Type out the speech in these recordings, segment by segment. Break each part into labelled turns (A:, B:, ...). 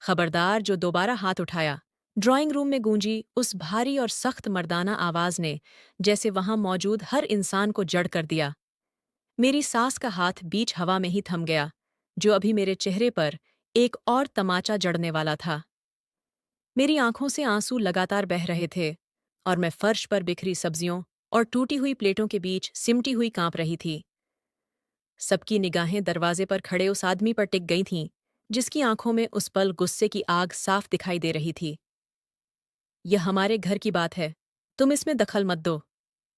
A: खबरदार जो दोबारा हाथ उठाया। ड्राइंग रूम में गूंजी उस भारी और सख्त मर्दाना आवाज ने जैसे वहां मौजूद हर इंसान को जड़ कर दिया। मेरी सास का हाथ बीच हवा में ही थम गया, जो अभी मेरे चेहरे पर एक और तमाचा जड़ने वाला था। मेरी आंखों से आंसू लगातार बह रहे थे और मैं फर्श पर बिखरी सब्जियों और टूटी हुई प्लेटों के बीच सिमटी हुई कांप रही थी। सबकी निगाहें दरवाजे पर खड़े उस आदमी पर टिक गई थीं, जिसकी आंखों में उस पल गुस्से की आग साफ दिखाई दे रही थी। यह हमारे घर की बात है, तुम इसमें दखल मत दो।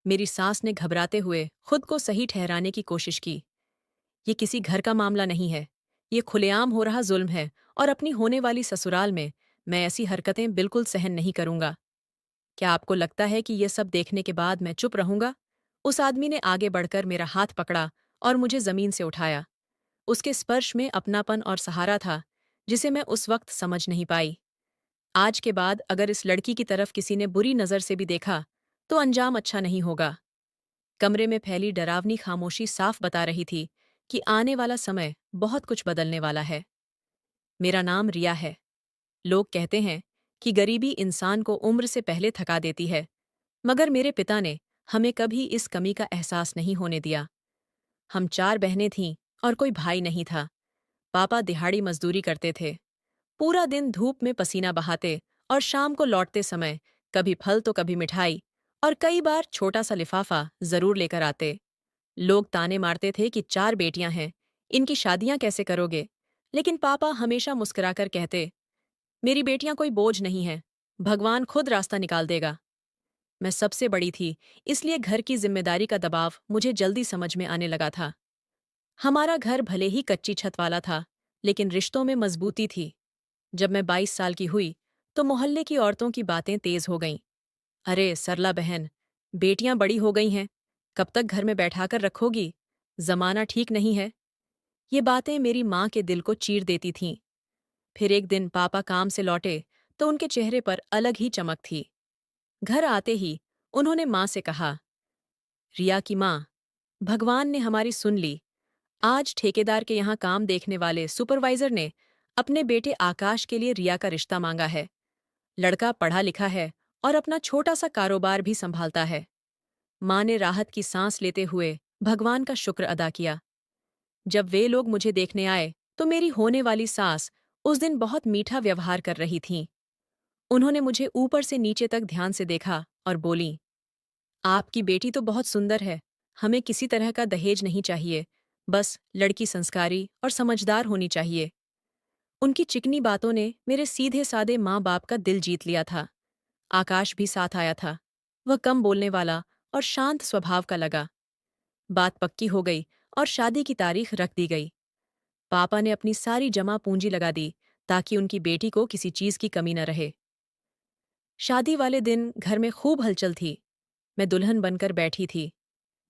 A: मेरी सास ने घबराते हुए खुद को सही ठहराने की कोशिश की। ये किसी घर का मामला नहीं है, ये खुलेआम हो रहा जुल्म है और अपनी होने वाली ससुराल में मैं ऐसी हरकतें बिल्कुल सहन नहीं करूंगा। क्या आपको लगता है कि ये सब देखने के बाद मैं चुप रहूंगा? उस आदमी ने आगे बढ़कर मेरा हाथ पकड़ा और मुझे जमीन से उठाया। उसके स्पर्श में अपनापन और सहारा था, जिसे मैं उस वक्त समझ नहीं पाई। आज के बाद अगर इस लड़की की तरफ किसी ने बुरी नज़र से भी देखा, तो अंजाम अच्छा नहीं होगा। कमरे में फैली डरावनी खामोशी साफ बता रही थी कि आने वाला समय बहुत कुछ बदलने वाला है। मेरा नाम रिया है। लोग कहते हैं कि गरीबी इंसान को उम्र से पहले थका देती है, मगर मेरे पिता ने हमें कभी इस कमी का एहसास नहीं होने दिया। हम 4 बहनें थीं और कोई भाई नहीं था। पापा दिहाड़ी मजदूरी करते थे, पूरा दिन धूप में पसीना बहाते और शाम को लौटते समय कभी फल तो कभी मिठाई और कई बार छोटा सा लिफाफा जरूर लेकर आते। लोग ताने मारते थे कि 4 बेटियां हैं, इनकी शादियां कैसे करोगे? लेकिन पापा हमेशा मुस्कुराकर कहते, मेरी बेटियां कोई बोझ नहीं हैं, भगवान खुद रास्ता निकाल देगा। मैं सबसे बड़ी थी, इसलिए घर की जिम्मेदारी का दबाव मुझे जल्दी समझ में आने लगा था। हमारा घर भले ही कच्ची छत वाला था, लेकिन रिश्तों में मजबूती थी। जब मैं 22 साल की हुई, तो मोहल्ले की औरतों की बातें तेज हो गईं। अरे सरला बहन, बेटियां बड़ी हो गई हैं, कब तक घर में बैठाकर रखोगी? जमाना ठीक नहीं है। ये बातें मेरी माँ के दिल को चीर देती थीं। फिर एक दिन पापा काम से लौटे, तो उनके चेहरे पर अलग ही चमक थी। घर आते ही उन्होंने माँ से कहा, रिया की माँ, भगवान ने हमारी सुन ली। आज ठेकेदार के यहाँ काम देखने वाले सुपरवाइजर ने अपने बेटे आकाश के लिए रिया का रिश्ता मांगा है। लड़का पढ़ा लिखा है और अपना छोटा सा कारोबार भी संभालता है। माँ ने राहत की सांस लेते हुए भगवान का शुक्र अदा किया। जब वे लोग मुझे देखने आए, तो मेरी होने वाली सास उस दिन बहुत मीठा व्यवहार कर रही थीं। उन्होंने मुझे ऊपर से नीचे तक ध्यान से देखा और बोलीं, आपकी बेटी तो बहुत सुंदर है, हमें किसी तरह का दहेज नहीं चाहिए, बस लड़की संस्कारी और समझदार होनी चाहिए। उनकी चिकनी बातों ने मेरे सीधे सादे माँ बाप का दिल जीत लिया था। आकाश भी साथ आया था। वह कम बोलने वाला और शांत स्वभाव का लगा। बात पक्की हो गई और शादी की तारीख रख दी गई। पापा ने अपनी सारी जमा पूंजी लगा दी, ताकि उनकी बेटी को किसी चीज की कमी न रहे। शादी वाले दिन घर में खूब हलचल थी। मैं दुल्हन बनकर बैठी थी।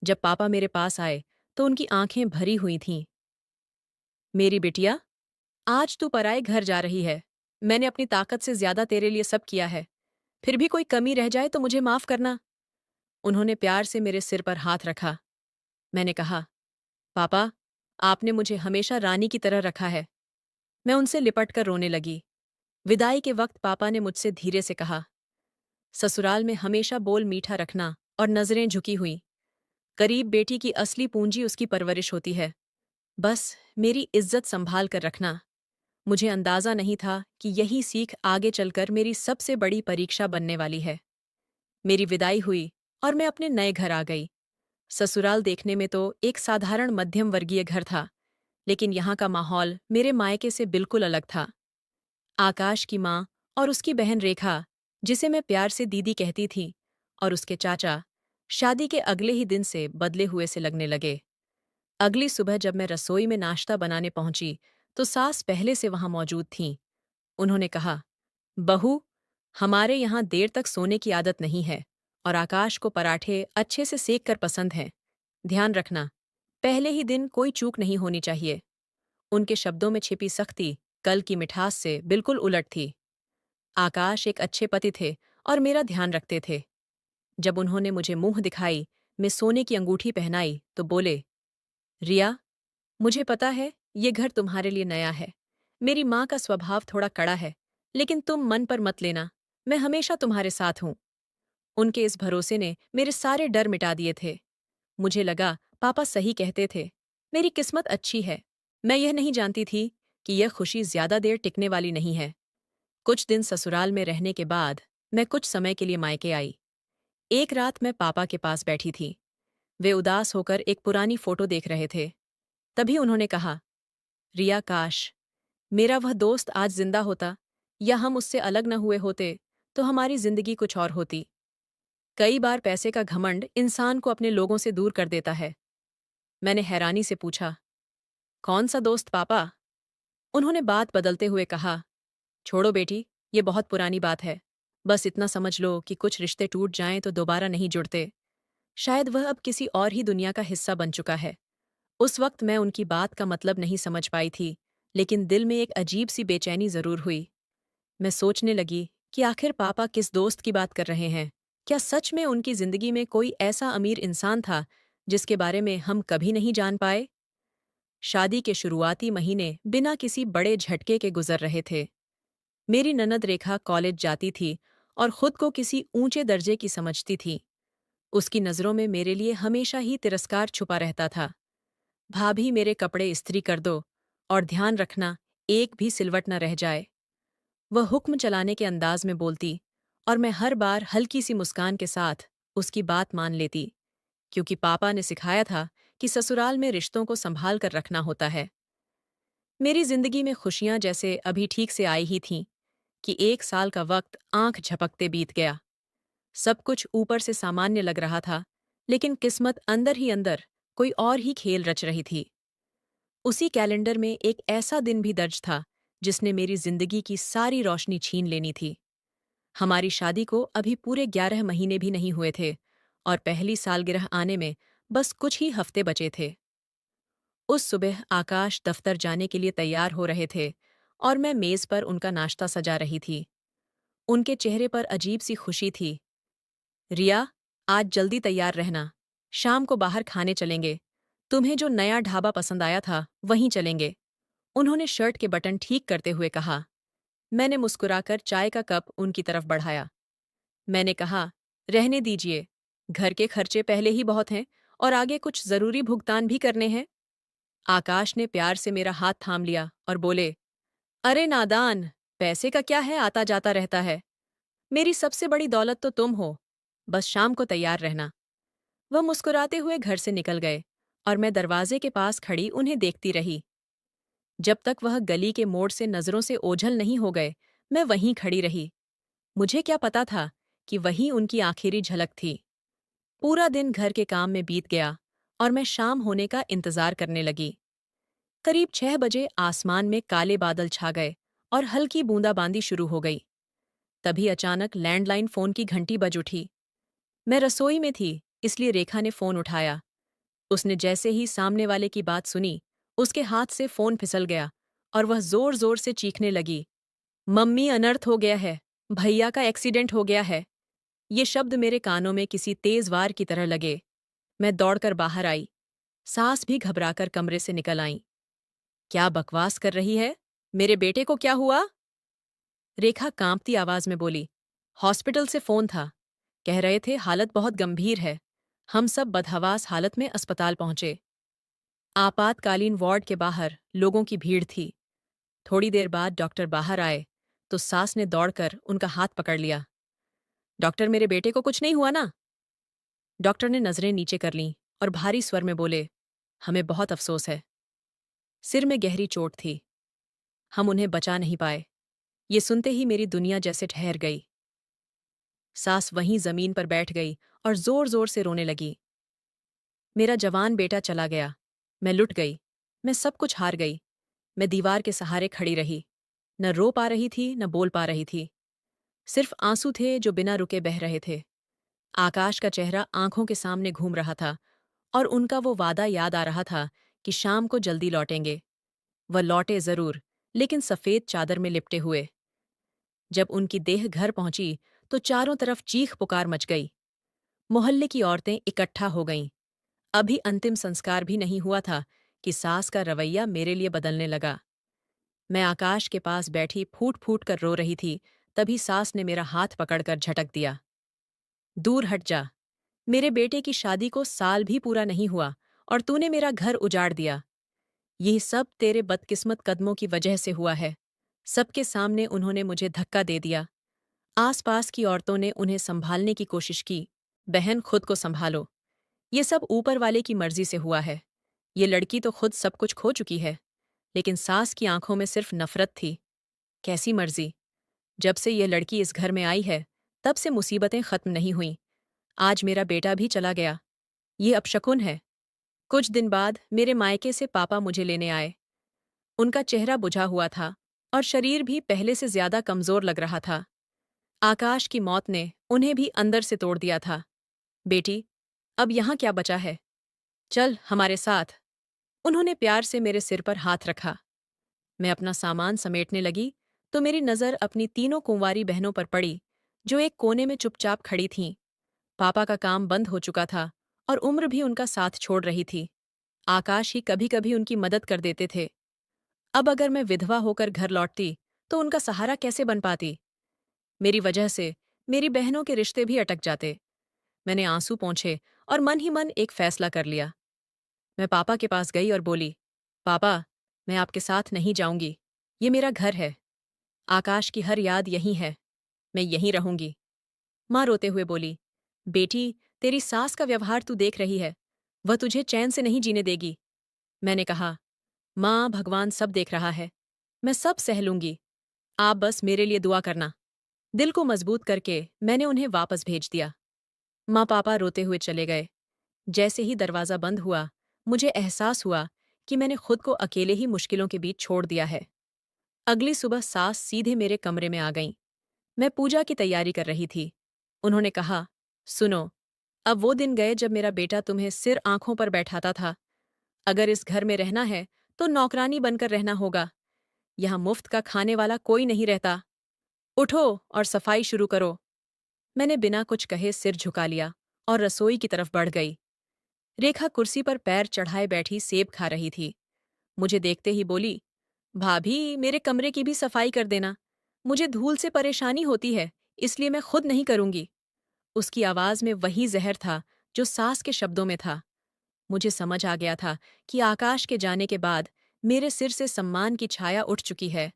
A: जब पापा मेरे पास आए, तो उनकी आंखें भरी हुई थीं। मेरी बिटिया, आज तू पराए घर जा रही है। मैंने अपनी ताकत से ज्यादा तेरे लिए सब किया है। फिर भी कोई कमी रह जाए तो मुझे माफ करना। उन्होंने प्यार से मेरे सिर पर हाथ रखा। मैंने कहा, पापा, आपने मुझे हमेशा रानी की तरह रखा है। मैं उनसे लिपट कर रोने लगी। विदाई के वक्त पापा ने मुझसे धीरे से कहा, ससुराल में हमेशा बोल मीठा रखना और नजरें झुकी हुई। गरीब बेटी की असली पूंजी उसकी परवरिश होती है। बस मेरी इज्जत संभाल कर रखना। मुझे अंदाजा नहीं था कि यही सीख आगे चलकर मेरी सबसे बड़ी परीक्षा बनने वाली है। मेरी विदाई हुई और मैं अपने नए घर आ गई। ससुराल देखने में तो एक साधारण मध्यम वर्गीय घर था, लेकिन यहाँ का माहौल मेरे मायके से बिल्कुल अलग था। आकाश की माँ और उसकी बहन रेखा, जिसे मैं प्यार से दीदी कहती थी, और उसके चाचा शादी के अगले ही दिन से बदले हुए से लगने लगे। अगली सुबह जब मैं रसोई में नाश्ता बनाने पहुंची, तो सास पहले से वहां मौजूद थीं। उन्होंने कहा, बहू, हमारे यहाँ देर तक सोने की आदत नहीं है और आकाश को पराठे अच्छे से सेक कर पसंद हैं। ध्यान रखना, पहले ही दिन कोई चूक नहीं होनी चाहिए। उनके शब्दों में छिपी सख्ती कल की मिठास से बिल्कुल उलट थी। आकाश एक अच्छे पति थे और मेरा ध्यान रखते थे। जब उन्होंने मुझे मुंह दिखाई, मैं सोने की अंगूठी पहनाई, तो बोले, रिया, मुझे पता है ये घर तुम्हारे लिए नया है, मेरी माँ का स्वभाव थोड़ा कड़ा है, लेकिन तुम मन पर मत लेना, मैं हमेशा तुम्हारे साथ हूँ। उनके इस भरोसे ने मेरे सारे डर मिटा दिए थे। मुझे लगा पापा सही कहते थे। मेरी किस्मत अच्छी है। मैं यह नहीं जानती थी कि यह खुशी ज्यादा देर टिकने वाली नहीं है। कुछ दिन ससुराल में रहने के बाद मैं कुछ समय के लिए मायके आई। एक रात मैं पापा के पास बैठी थी। वे उदास होकर एक पुरानी फोटो देख रहे थे। तभी उन्होंने कहा, रिया, काश मेरा वह दोस्त आज जिंदा होता, या हम उससे अलग न हुए होते, तो हमारी जिंदगी कुछ और होती। कई बार पैसे का घमंड इंसान को अपने लोगों से दूर कर देता है। मैंने हैरानी से पूछा, कौन सा दोस्त पापा? उन्होंने बात बदलते हुए कहा, छोड़ो बेटी, ये बहुत पुरानी बात है। बस इतना समझ लो कि कुछ रिश्ते टूट जाएं तो दोबारा नहीं जुड़ते। शायद वह अब किसी और ही दुनिया का हिस्सा बन चुका है। उस वक्त मैं उनकी बात का मतलब नहीं समझ पाई थी, लेकिन दिल में एक अजीब सी बेचैनी जरूर हुई। मैं सोचने लगी कि आखिर पापा किस दोस्त की बात कर रहे हैं। क्या सच में उनकी जिंदगी में कोई ऐसा अमीर इंसान था जिसके बारे में हम कभी नहीं जान पाए? शादी के शुरुआती महीने बिना किसी बड़े झटके के गुजर रहे थे। मेरी ननद रेखा कॉलेज जाती थी और खुद को किसी ऊंचे दर्जे की समझती थी। उसकी नज़रों में मेरे लिए हमेशा ही तिरस्कार छुपा रहता था। भाभी, मेरे कपड़े इस्त्री कर दो, और ध्यान रखना एक भी सिलवट न रह जाए। वह हुक्म चलाने के अंदाज में बोलती, और मैं हर बार हल्की सी मुस्कान के साथ उसकी बात मान लेती, क्योंकि पापा ने सिखाया था कि ससुराल में रिश्तों को संभाल कर रखना होता है। मेरी जिंदगी में खुशियां जैसे अभी ठीक से आई ही थीं कि 1 साल का वक्त आंख झपकते बीत गया। सब कुछ ऊपर से सामान्य लग रहा था, लेकिन किस्मत अंदर ही अंदर कोई और ही खेल रच रही थी। उसी कैलेंडर में एक ऐसा दिन भी दर्ज था जिसने मेरी जिंदगी की सारी रोशनी छीन लेनी थी। हमारी शादी को अभी पूरे 11 महीने भी नहीं हुए थे, और पहली सालगिरह आने में बस कुछ ही हफ्ते बचे थे। उस सुबह आकाश दफ्तर जाने के लिए तैयार हो रहे थे, और मैं मेज पर उनका नाश्ता सजा रही थी। उनके चेहरे पर अजीब सी खुशी थी। रिया, आज जल्दी तैयार रहना। शाम को बाहर खाने चलेंगे। तुम्हें जो नया ढाबा पसंद आया था, वहीं चलेंगे। उन्होंने शर्ट के बटन ठीक करते हुए कहा। मैंने मुस्कुराकर चाय का कप उनकी तरफ बढ़ाया। मैंने कहा, रहने दीजिए। घर के खर्चे पहले ही बहुत हैं, और आगे कुछ जरूरी भुगतान भी करने हैं। आकाश ने प्यार से मेरा हाथ थाम लिया और बोले, अरे नादान, पैसे का क्या है, आता जाता रहता है। मेरी सबसे बड़ी दौलत तो तुम हो। बस शाम को तैयार रहना। वह मुस्कुराते हुए घर से निकल गए, और मैं दरवाजे के पास खड़ी उन्हें देखती रही। जब तक वह गली के मोड़ से नजरों से ओझल नहीं हो गए, मैं वहीं खड़ी रही। मुझे क्या पता था कि वही उनकी आखिरी झलक थी। पूरा दिन घर के काम में बीत गया, और मैं शाम होने का इंतजार करने लगी। करीब 6 बजे आसमान में काले बादल छा गए और हल्की बूंदाबांदी शुरू हो गई। तभी अचानक लैंडलाइन फोन की घंटी बज उठी। मैं रसोई में थी, इसलिए रेखा ने फोन उठाया। उसने जैसे ही सामने वाले की बात सुनी, उसके हाथ से फोन फिसल गया, और वह जोर जोर से चीखने लगी, मम्मी, अनर्थ हो गया है। भैया का एक्सीडेंट हो गया है। ये शब्द मेरे कानों में किसी तेज वार की तरह लगे। मैं दौड़कर बाहर आई। सास भी घबराकर कमरे से निकल आईं। क्या बकवास कर रही है? मेरे बेटे को क्या हुआ? रेखा कांपती आवाज में बोली, हॉस्पिटल से फोन था। कह रहे थे हालत बहुत गंभीर है। हम सब बदहवास हालत में अस्पताल पहुंचे। आपातकालीन वार्ड के बाहर लोगों की भीड़ थी। थोड़ी देर बाद डॉक्टर बाहर आए, तो सास ने दौड़कर उनका हाथ पकड़ लिया। डॉक्टर, मेरे बेटे को कुछ नहीं हुआ ना? डॉक्टर ने नजरें नीचे कर लीं और भारी स्वर में बोले, हमें बहुत अफसोस है। सिर में गहरी चोट थी। हम उन्हें बचा नहीं पाए। ये सुनते ही मेरी दुनिया जैसे ठहर गई। सास वहीं जमीन पर बैठ गई और जोर जोर से रोने लगी। मेरा जवान बेटा चला गया। मैं लुट गई। मैं सब कुछ हार गई। मैं दीवार के सहारे खड़ी रही। न रो पा रही थी, न बोल पा रही थी। सिर्फ आंसू थे जो बिना रुके बह रहे थे। आकाश का चेहरा आंखों के सामने घूम रहा था, और उनका वो वादा याद आ रहा था कि शाम को जल्दी लौटेंगे। वह लौटे जरूर, लेकिन सफेद चादर में लिपटे हुए। जब उनकी देह घर पहुंची, तो चारों तरफ चीख पुकार मच गई। मोहल्ले की औरतें इकट्ठा हो गईं। अभी अंतिम संस्कार भी नहीं हुआ था कि सास का रवैया मेरे लिए बदलने लगा। मैं आकाश के पास बैठी फूट फूट कर रो रही थी, तभी सास ने मेरा हाथ पकड़कर झटक दिया। दूर हट जा। मेरे बेटे की शादी को साल भी पूरा नहीं हुआ और तूने मेरा घर उजाड़ दिया। यह सब तेरे बदकिस्मत कदमों की वजह से हुआ है। सबके सामने उन्होंने मुझे धक्का दे दिया। आसपास की औरतों ने उन्हें संभालने की कोशिश की। बहन, खुद को संभालो। ये सब ऊपर वाले की मर्जी से हुआ है। ये लड़की तो खुद सब कुछ खो चुकी है। लेकिन सास की आंखों में सिर्फ नफरत थी। कैसी मर्जी? जब से यह लड़की इस घर में आई है, तब से मुसीबतें खत्म नहीं हुईं। आज मेरा बेटा भी चला गया। ये अपशकुन है। कुछ दिन बाद मेरे मायके से पापा मुझे लेने आए। उनका चेहरा बुझा हुआ था और शरीर भी पहले से ज्यादा कमजोर लग रहा था। आकाश की मौत ने उन्हें भी अंदर से तोड़ दिया था। बेटी, अब यहाँ क्या बचा है? चल हमारे साथ। उन्होंने प्यार से मेरे सिर पर हाथ रखा। मैं अपना सामान समेटने लगी तो मेरी नज़र अपनी तीनों कुंवारी बहनों पर पड़ी, जो एक कोने में चुपचाप खड़ी थीं। पापा का काम बंद हो चुका था और उम्र भी उनका साथ छोड़ रही थी। आकाश ही कभी कभी उनकी मदद कर देते थे। अब अगर मैं विधवा होकर घर लौटती तो उनका सहारा कैसे बन पाती? मेरी वजह से मेरी बहनों के रिश्ते भी अटक जाते। मैंने आंसू पोंछे और मन ही मन एक फैसला कर लिया। मैं पापा के पास गई और बोली, पापा, मैं आपके साथ नहीं जाऊंगी। ये मेरा घर है। आकाश की हर याद यहीं है। मैं यहीं रहूंगी। माँ रोते हुए बोली, बेटी, तेरी सास का व्यवहार तू देख रही है। वह तुझे चैन से नहीं जीने देगी। मैंने कहा, माँ, भगवान सब देख रहा है। मैं सब सह लूंगी। आप बस मेरे लिए दुआ करना। दिल को मजबूत करके मैंने उन्हें वापस भेज दिया। माँ पापा रोते हुए चले गए। जैसे ही दरवाज़ा बंद हुआ, मुझे एहसास हुआ कि मैंने खुद को अकेले ही मुश्किलों के बीच छोड़ दिया है। अगली सुबह सास सीधे मेरे कमरे में आ गईं। मैं पूजा की तैयारी कर रही थी। उन्होंने कहा, सुनो, अब वो दिन गए जब मेरा बेटा तुम्हें सिर आंखों पर बैठाता था। अगर इस घर में रहना है तो नौकरानी बनकर रहना होगा। यहाँ मुफ्त का खाने वाला कोई नहीं रहता। उठो और सफाई शुरू करो। मैंने बिना कुछ कहे सिर झुका लिया और रसोई की तरफ बढ़ गई। रेखा कुर्सी पर पैर चढ़ाए बैठी सेब खा रही थी। मुझे देखते ही बोली, भाभी, मेरे कमरे की भी सफाई कर देना। मुझे धूल से परेशानी होती है, इसलिए मैं खुद नहीं करूंगी। उसकी आवाज में वही जहर था जो सास के शब्दों में था। मुझे समझ आ गया था कि आकाश के जाने के बाद मेरे सिर से सम्मान की छाया उठ चुकी है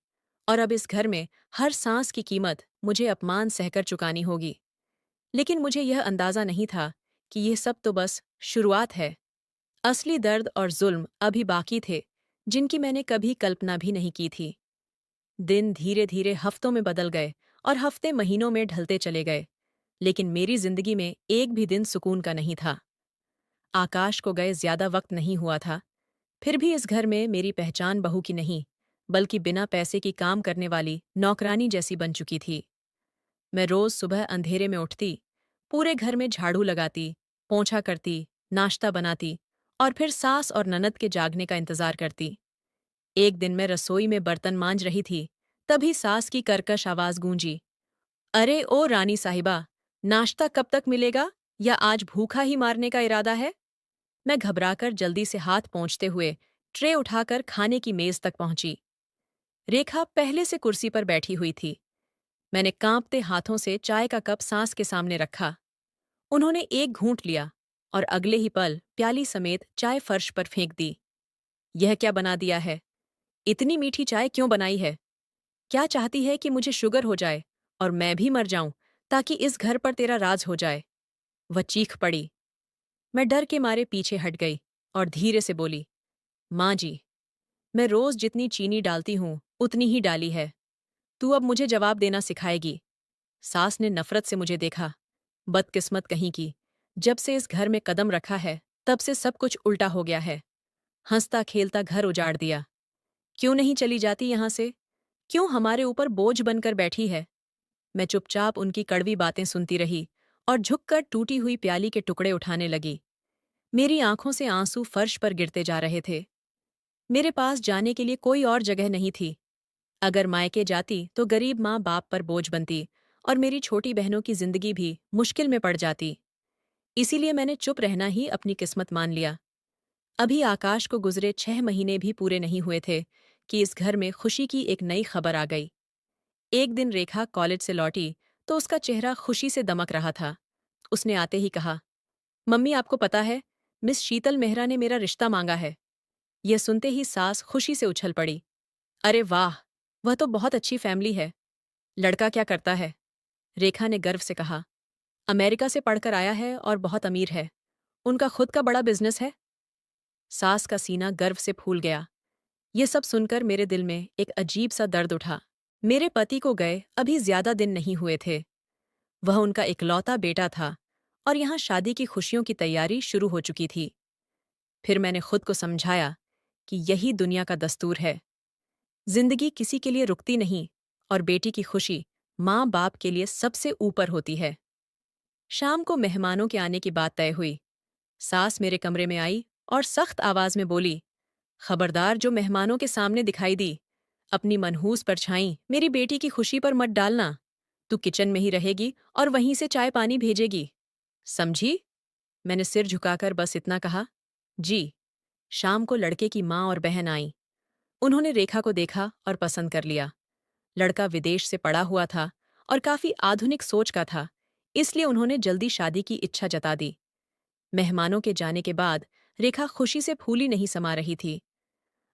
A: और अब इस घर में हर सांस की कीमत मुझे अपमान सहकर चुकानी होगी। लेकिन मुझे यह अंदाजा नहीं था कि यह सब तो बस शुरुआत है। असली दर्द और जुल्म अभी बाकी थे, जिनकी मैंने कभी कल्पना भी नहीं की थी। दिन धीरे धीरे हफ्तों में बदल गए और हफ्ते महीनों में ढलते चले गए, लेकिन मेरी जिंदगी में एक भी दिन सुकून का नहीं था। आकाश को गए ज्यादा वक्त नहीं हुआ था, फिर भी इस घर में मेरी पहचान बहू की नहीं, बल्कि बिना पैसे की काम करने वाली नौकरानी जैसी बन चुकी थी। मैं रोज सुबह अंधेरे में उठती, पूरे घर में झाड़ू लगाती, पोंछा करती, नाश्ता बनाती और फिर सास और ननद के जागने का इंतजार करती। एक दिन मैं रसोई में बर्तन मांज रही थी, तभी सास की कर्कश आवाज गूंजी, अरे ओ रानी साहिबा, नाश्ता कब तक मिलेगा या आज भूखा ही मारने का इरादा है? मैं घबराकर जल्दी से हाथ पोंछते हुए ट्रे उठाकर खाने की मेज तक पहुंची। रेखा पहले से कुर्सी पर बैठी हुई थी। मैंने कांपते हाथों से चाय का कप सास के सामने रखा। उन्होंने एक घूंट लिया और अगले ही पल प्याली समेत चाय फर्श पर फेंक दी। यह क्या बना दिया है? इतनी मीठी चाय क्यों बनाई है? क्या चाहती है कि मुझे शुगर हो जाए और मैं भी मर जाऊं ताकि इस घर पर तेरा राज हो जाए? वह चीख पड़ी। मैं डर के मारे पीछे हट गई और धीरे से बोली, माँ जी, मैं रोज जितनी चीनी डालती हूँ उतनी ही डाली है। तू अब मुझे जवाब देना सिखाएगी? सास ने नफरत से मुझे देखा। बदकिस्मत कहीं की, जब से इस घर में कदम रखा है तब से सब कुछ उल्टा हो गया है। हंसता खेलता घर उजाड़ दिया। क्यों नहीं चली जाती यहाँ से? क्यों हमारे ऊपर बोझ बनकर बैठी है? मैं चुपचाप उनकी कड़वी बातें सुनती रही और झुककर टूटी हुई प्याली के टुकड़े उठाने लगी। मेरी आंखों से आंसू फर्श पर गिरते जा रहे थे। मेरे पास जाने के लिए कोई और जगह नहीं थी। अगर मायके जाती तो गरीब माँ बाप पर बोझ बनती और मेरी छोटी बहनों की जिंदगी भी मुश्किल में पड़ जाती। इसीलिए मैंने चुप रहना ही अपनी किस्मत मान लिया। अभी आकाश को गुजरे 6 महीने भी पूरे नहीं हुए थे कि इस घर में खुशी की एक नई खबर आ गई। एक दिन रेखा कॉलेज से लौटी तो उसका चेहरा खुशी से दमक रहा था। उसने आते ही कहा, मम्मी आपको पता है, मिस शीतल मेहरा ने मेरा रिश्ता मांगा है। यह सुनते ही सास खुशी से उछल पड़ी। अरे वाह, वह तो बहुत अच्छी फैमिली है। लड़का क्या करता है? रेखा ने गर्व से कहा, अमेरिका से पढ़कर आया है और बहुत अमीर है। उनका खुद का बड़ा बिजनेस है। सास का सीना गर्व से फूल गया। ये सब सुनकर मेरे दिल में एक अजीब सा दर्द उठा। मेरे पति को गए अभी ज्यादा दिन नहीं हुए थे। वह उनका इकलौता बेटा था और यहाँ शादी की खुशियों की तैयारी शुरू हो चुकी थी। फिर मैंने खुद को समझाया कि यही दुनिया का दस्तूर है। जिंदगी किसी के लिए रुकती नहीं और बेटी की खुशी माँ बाप के लिए सबसे ऊपर होती है। शाम को मेहमानों के आने की बात तय हुई। सास मेरे कमरे में आई और सख्त आवाज में बोली, खबरदार जो मेहमानों के सामने दिखाई दी, अपनी मनहूस परछाई मेरी बेटी की खुशी पर मत डालना। तू किचन में ही रहेगी और वहीं से चाय पानी भेजेगी। समझी? मैंने सिर झुकाकर बस इतना कहा, जी। शाम को लड़के की माँ और बहन आई। उन्होंने रेखा को देखा और पसंद कर लिया। लड़का विदेश से पढ़ा हुआ था और काफी आधुनिक सोच का था, इसलिए उन्होंने जल्दी शादी की इच्छा जता दी। मेहमानों के जाने के बाद रेखा खुशी से फूली नहीं समा रही थी।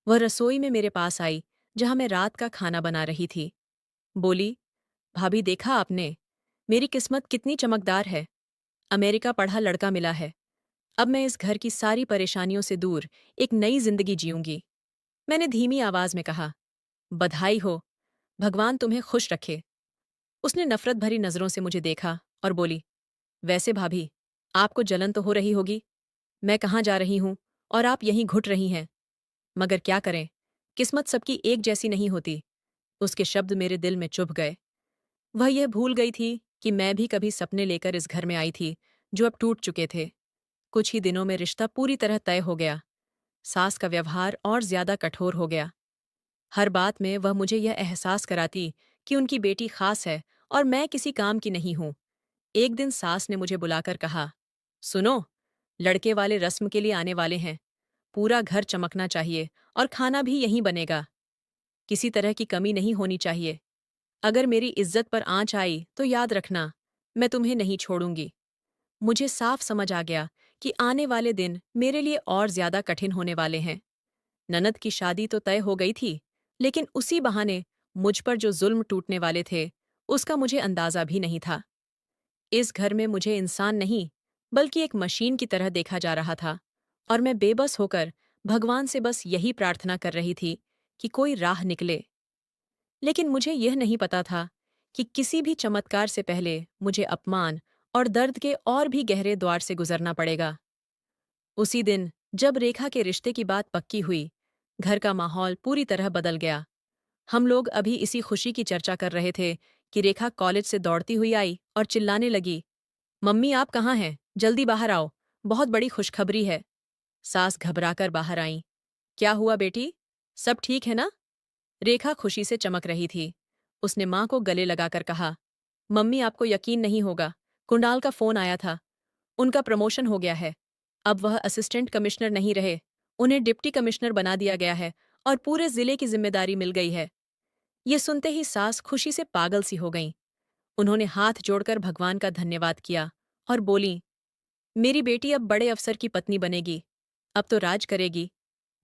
A: वह रसोई में मेरे पास आई, जहां मैं रात का खाना बना रही थी। बोली, भाभी देखा आपने, मेरी किस्मत कितनी चमकदार है। अमेरिका पढ़ा लड़का मिला है। अब मैं इस घर की सारी परेशानियों से दूर एक नई जिंदगी जीऊंगी। मैंने धीमी आवाज में कहा, बधाई हो, भगवान तुम्हें खुश रखे। उसने नफरत भरी नजरों से मुझे देखा और बोली, वैसे भाभी, आपको जलन तो हो रही होगी। मैं कहाँ जा रही हूं और आप यहीं घुट रही हैं। मगर क्या करें, किस्मत सबकी एक जैसी नहीं होती। उसके शब्द मेरे दिल में चुभ गए। वह यह भूल गई थी कि मैं भी कभी सपने लेकर इस घर में आई थी, जो अब टूट चुके थे। कुछ ही दिनों में रिश्ता पूरी तरह तय हो गया। सास का व्यवहार और ज्यादा कठोर हो गया। हर बात में वह मुझे यह एहसास कराती कि उनकी बेटी खास है और मैं किसी काम की नहीं हूं। एक दिन सास ने मुझे बुलाकर कहा, सुनो, लड़के वाले रस्म के लिए आने वाले हैं। पूरा घर चमकना चाहिए और खाना भी यहीं बनेगा। किसी तरह की कमी नहीं होनी चाहिए। अगर मेरी इज्जत पर आंच आई तो याद रखना, मैं तुम्हें नहीं छोड़ूंगी। मुझे साफ समझ आ गया कि आने वाले दिन मेरे लिए और ज्यादा कठिन होने वाले हैं। ननद की शादी तो तय हो गई थी, लेकिन उसी बहाने मुझ पर जो जुल्म टूटने वाले थे, उसका मुझे अंदाजा भी नहीं था। इस घर में मुझे इंसान नहीं, बल्कि एक मशीन की तरह देखा जा रहा था और मैं बेबस होकर भगवान से बस यही प्रार्थना कर रही थी कि कोई राह निकले। लेकिन मुझे यह नहीं पता था कि किसी भी चमत्कार से पहले मुझे अपमान और दर्द के और भी गहरे द्वार से गुजरना पड़ेगा। उसी दिन जब रेखा के रिश्ते की बात पक्की हुई, घर का माहौल पूरी तरह बदल गया। हम लोग अभी इसी खुशी की चर्चा कर रहे थे कि रेखा कॉलेज से दौड़ती हुई आई और चिल्लाने लगी, मम्मी आप कहाँ हैं? जल्दी बाहर आओ, बहुत बड़ी खुशखबरी है। सास घबराकर बाहर आईं। क्या हुआ बेटी? सब ठीक है ना? रेखा खुशी से चमक रही थी। उसने माँ को गले लगाकर कहा, मम्मी आपको यकीन नहीं होगा, कुणाल का फोन आया था। उनका प्रमोशन हो गया है। अब वह असिस्टेंट कमिश्नर नहीं रहे, उन्हें डिप्टी कमिश्नर बना दिया गया है और पूरे जिले की जिम्मेदारी मिल गई है। ये सुनते ही सास खुशी से पागल सी हो गईं। उन्होंने हाथ जोड़कर भगवान का धन्यवाद किया और बोलीं, मेरी बेटी अब बड़े अफसर की पत्नी बनेगी, अब तो राज करेगी।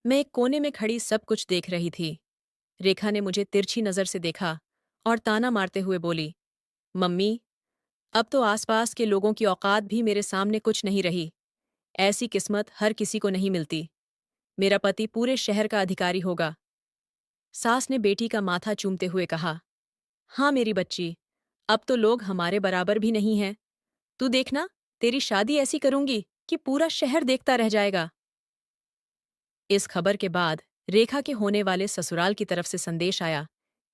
A: मैं एक कोने में खड़ी सब कुछ देख रही थी। रेखा ने मुझे तिरछी नजर से देखा और ताना मारते हुए बोली, मम्मी, अब तो आसपास के लोगों की औकात भी मेरे सामने कुछ नहीं रही। ऐसी किस्मत हर किसी को नहीं मिलती। मेरा पति पूरे शहर का अधिकारी होगा। सास ने बेटी का माथा चूमते हुए कहा, हाँ मेरी बच्ची, अब तो लोग हमारे बराबर भी नहीं हैं। तू देखना, तेरी शादी ऐसी करूंगी कि पूरा शहर देखता रह जाएगा। इस खबर के बाद रेखा के होने वाले ससुराल की तरफ से संदेश आया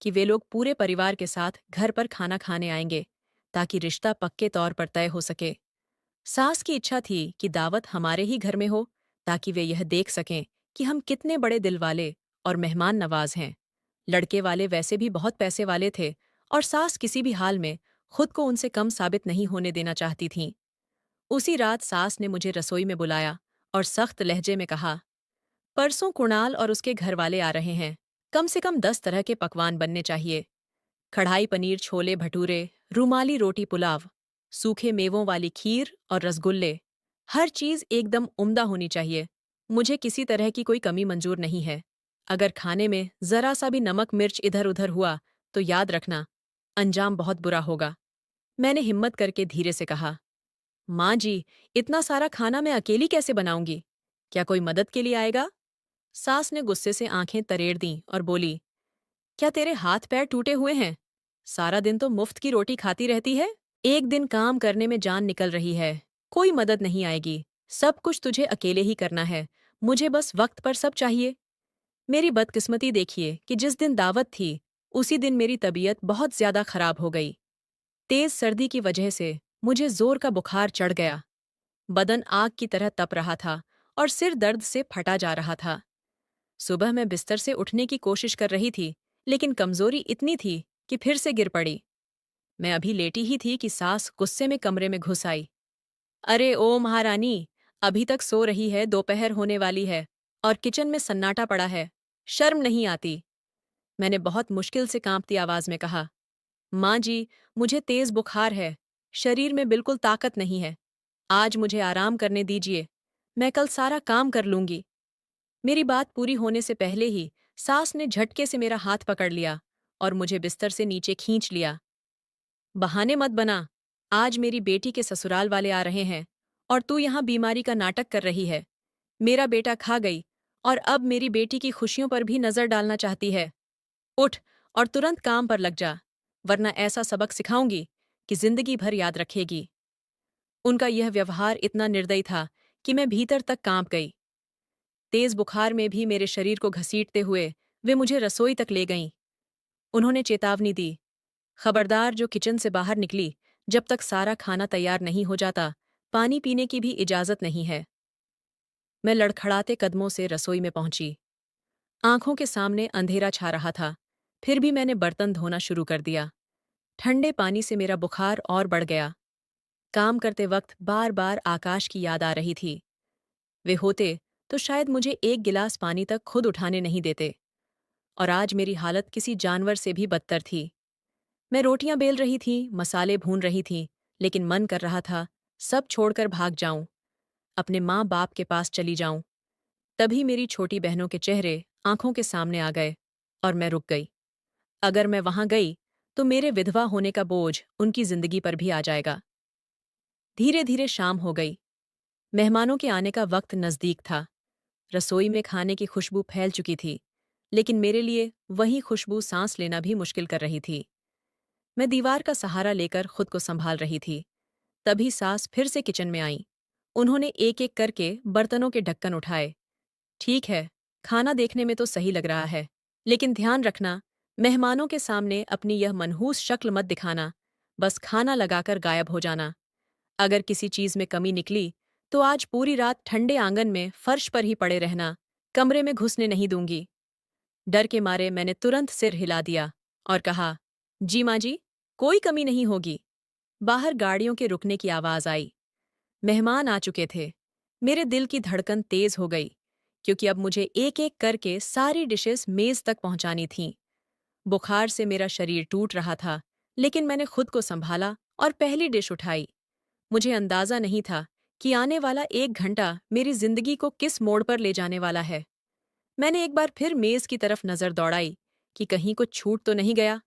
A: कि वे लोग पूरे परिवार के साथ घर पर खाना खाने आएंगे, ताकि रिश्ता पक्के तौर पर तय हो सके। सास की इच्छा थी कि दावत हमारे ही घर में हो, ताकि वे यह देख सकें कि हम कितने बड़े दिल वाले और मेहमान नवाज हैं। लड़के वाले वैसे भी बहुत पैसे वाले थे और सास किसी भी हाल में खुद को उनसे कम साबित नहीं होने देना चाहती थीं। उसी रात सास ने मुझे रसोई में बुलाया और सख्त लहजे में कहा, परसों कुणाल और उसके घर वाले आ रहे हैं। कम से कम 10 तरह के पकवान बनने चाहिए। कढ़ाई पनीर, छोले भटूरे, रुमाली रोटी पुलाव, सूखे मेवों वाली खीर और रसगुल्ले। हर चीज़ एकदम उम्दा होनी चाहिए। मुझे किसी तरह की कोई कमी मंजूर नहीं है। अगर खाने में ज़रा सा भी नमक मिर्च इधर उधर हुआ तो याद रखना, अंजाम बहुत बुरा होगा। मैंने हिम्मत करके धीरे से कहा, माँ जी, इतना सारा खाना मैं अकेली कैसे बनाऊंगी? क्या कोई मदद के लिए आएगा? सास ने गुस्से से आंखें तरेड़ दीं और बोली, क्या तेरे हाथ पैर टूटे हुए हैं? सारा दिन तो मुफ्त की रोटी खाती रहती है। एक दिन काम करने में जान निकल रही है। कोई मदद नहीं आएगी। सब कुछ तुझे अकेले ही करना है। मुझे बस वक्त पर सब चाहिए। मेरी बदकिस्मती देखिए कि जिस दिन दावत थी, उसी दिन मेरी तबीयत बहुत ज्यादा खराब हो गई। तेज सर्दी की वजह से मुझे जोर का बुखार चढ़ गया। बदन आग की तरह तप रहा था और सिर दर्द से फटा जा रहा था। सुबह मैं बिस्तर से उठने की कोशिश कर रही थी, लेकिन कमजोरी इतनी थी कि फिर से गिर पड़ी। मैं अभी लेटी ही थी कि सास गुस्से में कमरे में घुस आई। अरे ओ महारानी, अभी तक सो रही है? दोपहर होने वाली है और किचन में सन्नाटा पड़ा है। शर्म नहीं आती? मैंने बहुत मुश्किल से कांपती आवाज में कहा। माँ जी, मुझे तेज बुखार है। शरीर में बिल्कुल ताकत नहीं है। आज मुझे आराम करने दीजिए। मैं कल सारा काम कर लूंगी। मेरी बात पूरी होने से पहले ही सास ने झटके से मेरा हाथ पकड़ लिया और मुझे बिस्तर से नीचे खींच लिया। बहाने मत बना। आज मेरी बेटी के ससुराल वाले आ रहे हैं और तू यहाँ बीमारी का नाटक कर रही है। मेरा बेटा खा गई और अब मेरी बेटी की खुशियों पर भी नजर डालना चाहती है। उठ और तुरंत काम पर लग जा, वरना ऐसा सबक सिखाऊंगी कि जिंदगी भर याद रखेगी। उनका यह व्यवहार इतना निर्दयी था कि मैं भीतर तक कांप गई। तेज बुखार में भी मेरे शरीर को घसीटते हुए वे मुझे रसोई तक ले गईं। उन्होंने चेतावनी दी, खबरदार, जो किचन से बाहर निकली, जब तक सारा खाना तैयार नहीं हो जाता, पानी पीने की भी इजाजत नहीं है। मैं लड़खड़ाते कदमों से रसोई में पहुंची। आंखों के सामने अंधेरा छा रहा था, फिर भी मैंने बर्तन धोना शुरू कर दिया। ठंडे पानी से मेरा बुखार और बढ़ गया। काम करते वक्त बार बार आकाश की याद आ रही थी। वे होते तो शायद मुझे एक गिलास पानी तक खुद उठाने नहीं देते। और आज मेरी हालत किसी जानवर से भी बदतर थी। मैं रोटियां बेल रही थी, मसाले भून रही थी, लेकिन मन कर रहा था सब छोड़कर भाग जाऊं, अपने माँ बाप के पास चली जाऊं। तभी मेरी छोटी बहनों के चेहरे आंखों के सामने आ गए और मैं रुक गई। अगर मैं वहां गई तो मेरे विधवा होने का बोझ उनकी जिंदगी पर भी आ जाएगा। धीरे धीरे शाम हो गई। मेहमानों के आने का वक्त नजदीक था। रसोई में खाने की खुशबू फैल चुकी थी, लेकिन मेरे लिए वही खुशबू सांस लेना भी मुश्किल कर रही थी। मैं दीवार का सहारा लेकर खुद को संभाल रही थी। तभी सास फिर से किचन में आई। उन्होंने एक एक करके बर्तनों के ढक्कन उठाए। ठीक है, खाना देखने में तो सही लग रहा है, लेकिन ध्यान रखना, मेहमानों के सामने अपनी यह मनहूस शक्ल मत दिखाना। बस खाना लगाकर गायब हो जाना। अगर किसी चीज में कमी निकली तो आज पूरी रात ठंडे आंगन में फर्श पर ही पड़े रहना। कमरे में घुसने नहीं दूंगी। डर के मारे मैंने तुरंत सिर हिला दिया और कहा, जी माँ जी, कोई कमी नहीं होगी। बाहर गाड़ियों के रुकने की आवाज आई। मेहमान आ चुके थे। मेरे दिल की धड़कन तेज हो गई, क्योंकि अब मुझे एक एक करके सारी डिशेस मेज तक पहुंचानी थीं। बुखार से मेरा शरीर टूट रहा था, लेकिन मैंने खुद को संभाला और पहली डिश उठाई। मुझे अंदाजा नहीं था कि आने वाला 1 घंटा मेरी जिंदगी को किस मोड़ पर ले जाने वाला है। मैंने एक बार फिर मेज की तरफ नजर दौड़ाई कि कहीं कुछ छूट तो नहीं गया।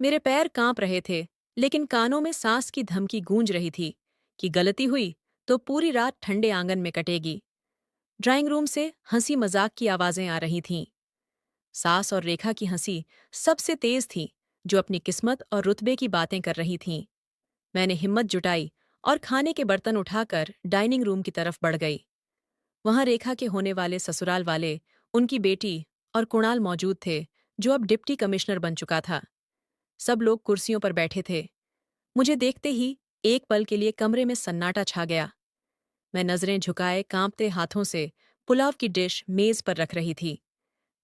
A: मेरे पैर कांप रहे थे, लेकिन कानों में सांस की धमकी गूंज रही थी कि गलती हुई तो पूरी रात ठंडे आंगन में कटेगी। ड्राइंग रूम से हंसी मजाक की आवाजें आ रही थीं। सास और रेखा की हंसी सबसे तेज थी, जो अपनी किस्मत और रुतबे की बातें कर रही थीं। मैंने हिम्मत जुटाई और खाने के बर्तन उठाकर डाइनिंग रूम की तरफ बढ़ गई। वहां रेखा के होने वाले ससुराल वाले, उनकी बेटी और कुणाल मौजूद थे, जो अब डिप्टी कमिश्नर बन चुका था। सब लोग कुर्सियों पर बैठे थे। मुझे देखते ही एक पल के लिए कमरे में सन्नाटा छा गया। मैं नजरें झुकाए कांपते हाथों से पुलाव की डिश मेज पर रख रही थी।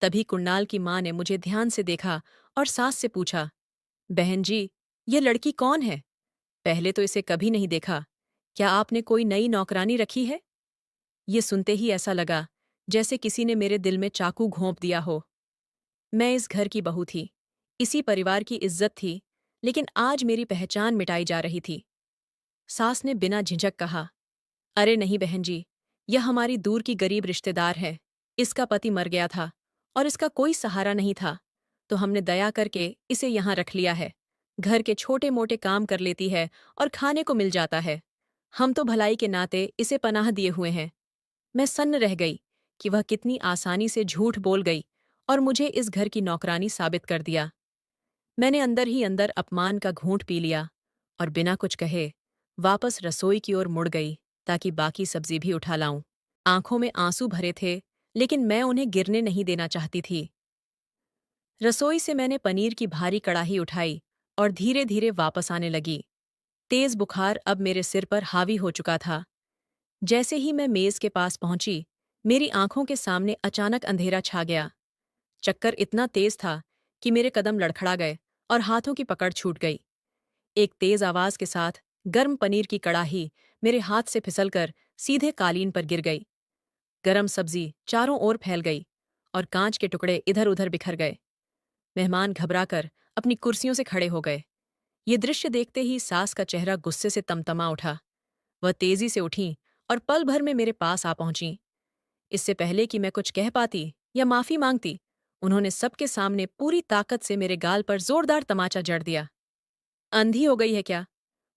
A: तभी कुणाल की माँ ने मुझे ध्यान से देखा और सास से पूछा, बहन जी, ये लड़की कौन है? पहले तो इसे कभी नहीं देखा। क्या आपने कोई नई नौकरानी रखी है? ये सुनते ही ऐसा लगा जैसे किसी ने मेरे दिल में चाकू घोंप दिया हो। मैं इस घर की बहू थी, इसी परिवार की इज्जत थी, लेकिन आज मेरी पहचान मिटाई जा रही थी। सास ने बिना झिझक कहा, अरे नहीं बहन जी, यह हमारी दूर की गरीब रिश्तेदार है। इसका पति मर गया था और इसका कोई सहारा नहीं था, तो हमने दया करके इसे यहाँ रख लिया है। घर के छोटे मोटे काम कर लेती है और खाने को मिल जाता है। हम तो भलाई के नाते इसे पनाह दिए हुए हैं। मैं सन्न रह गई कि वह कितनी आसानी से झूठ बोल गई और मुझे इस घर की नौकरानी साबित कर दिया। मैंने अंदर ही अंदर अपमान का घूंट पी लिया और बिना कुछ कहे वापस रसोई की ओर मुड़ गई ताकि बाकी सब्जी भी उठा लाऊं। आंखों में आंसू भरे थे, लेकिन मैं उन्हें गिरने नहीं देना चाहती थी। रसोई से मैंने पनीर की भारी कड़ाही उठाई और धीरे धीरे वापस आने लगी। तेज बुखार अब मेरे सिर पर हावी हो चुका था। जैसे ही मैं मेज के पास पहुंची, मेरी आंखों के सामने अचानक अंधेरा छा गया। चक्कर इतना तेज था कि मेरे कदम लड़खड़ा गए और हाथों की पकड़ छूट गई। एक तेज आवाज के साथ गर्म पनीर की कड़ाही मेरे हाथ से फिसलकर सीधे कालीन पर गिर गई। गरम सब्जी चारों ओर फैल गई और कांच के टुकड़े इधर उधर बिखर गए। मेहमान घबराकर अपनी कुर्सियों से खड़े हो गए। ये दृश्य देखते ही सास का चेहरा गुस्से से तमतमा उठा। वह तेजी से उठी और पल भर में मेरे पास आ पहुंची। इससे पहले कि मैं कुछ कह पाती या माफी मांगती, उन्होंने सबके सामने पूरी ताकत से मेरे गाल पर जोरदार तमाचा जड़ दिया। अंधी हो गई है क्या?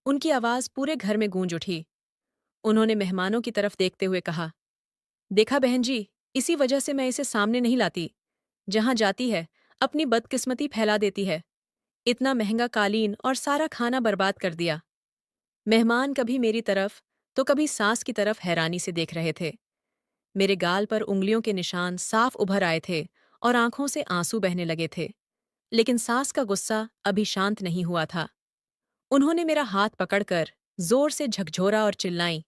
A: उनकी आवाज पूरे घर में गूंज उठी। उन्होंने मेहमानों की तरफ देखते हुए कहा, देखा बहन जी, इसी वजह से मैं इसे सामने नहीं लाती। जहां जाती है अपनी बदकिस्मती फैला देती है। इतना महंगा कालीन और सारा खाना बर्बाद कर दिया। मेहमान कभी मेरी तरफ तो कभी सास की तरफ हैरानी से देख रहे थे। मेरे गाल पर उंगलियों के निशान साफ उभर आए थे और आंखों से आंसू बहने लगे थे। लेकिन सास का गुस्सा अभी शांत नहीं हुआ था। उन्होंने मेरा हाथ पकड़कर जोर से झकझोरा और चिल्लाई,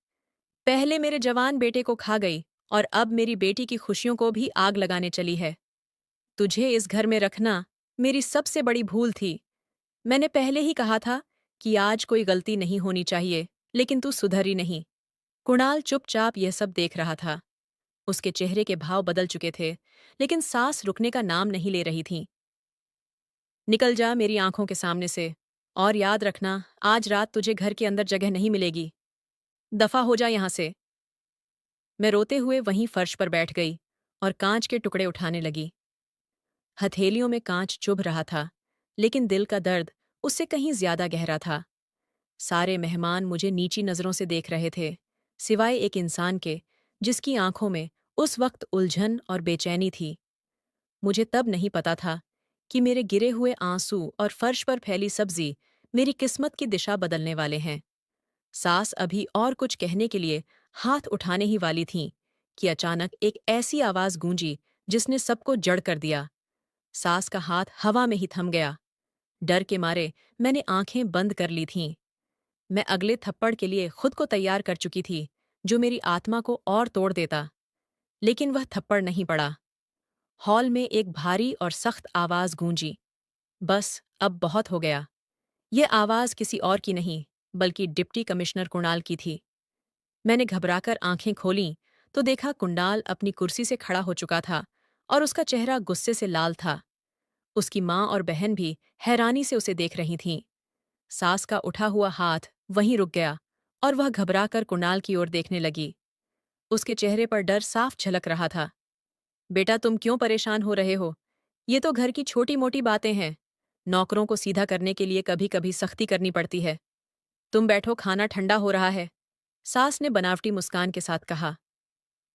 A: पहले मेरे जवान बेटे को खा गई और अब मेरी बेटी की खुशियों को भी आग लगाने चली है। तुझे इस घर में रखना मेरी सबसे बड़ी भूल थी। मैंने पहले ही कहा था कि आज कोई गलती नहीं होनी चाहिए, लेकिन तू सुधरी नहीं। कुणाल चुपचाप यह सब देख रहा था। उसके चेहरे के भाव बदल चुके थे, लेकिन सास रुकने का नाम नहीं ले रही थी। निकल जा मेरी आंखों के सामने से, और याद रखना, आज रात तुझे घर के अंदर जगह नहीं मिलेगी। दफा हो जा यहां से। मैं रोते हुए वहीं फर्श पर बैठ गई और कांच के टुकड़े उठाने लगी। हथेलियों में कांच चुभ रहा था, लेकिन दिल का दर्द उससे कहीं ज्यादा गहरा था। सारे मेहमान मुझे नीची नजरों से देख रहे थे, सिवाय एक इंसान के जिसकी आंखों में उस वक्त उलझन और बेचैनी थी। मुझे तब नहीं पता था कि मेरे गिरे हुए आंसू और फर्श पर फैली सब्जी मेरी किस्मत की दिशा बदलने वाले हैं। सास अभी और कुछ कहने के लिए हाथ उठाने ही वाली थीं कि अचानक एक ऐसी आवाज गूंजी जिसने सबको जड़ कर दिया। सास का हाथ हवा में ही थम गया। डर के मारे मैंने आंखें बंद कर ली थीं। मैं अगले थप्पड़ के लिए खुद को तैयार कर चुकी थी, जो मेरी आत्मा को और तोड़ देता। लेकिन वह थप्पड़ नहीं पड़ा। हॉल में एक भारी और सख्त आवाज गूंजी, बस अब बहुत हो गया। यह आवाज किसी और की नहीं, बल्कि डिप्टी कमिश्नर कुणाल की थी। मैंने घबराकर आंखें खोलीं तो देखा कुंडाल अपनी कुर्सी से खड़ा हो चुका था और उसका चेहरा गुस्से से लाल था। उसकी माँ और बहन भी हैरानी से उसे देख रही थीं। सास का उठा हुआ हाथ वहीं रुक गया और वह घबराकर कुणाल की ओर देखने लगी। उसके चेहरे पर डर साफ झलक रहा था। बेटा, तुम क्यों परेशान हो रहे हो? ये तो घर की छोटी मोटी बातें हैं। नौकरों को सीधा करने के लिए कभी कभी सख्ती करनी पड़ती है। तुम बैठो, खाना ठंडा हो रहा है। सास ने बनावटी मुस्कान के साथ कहा।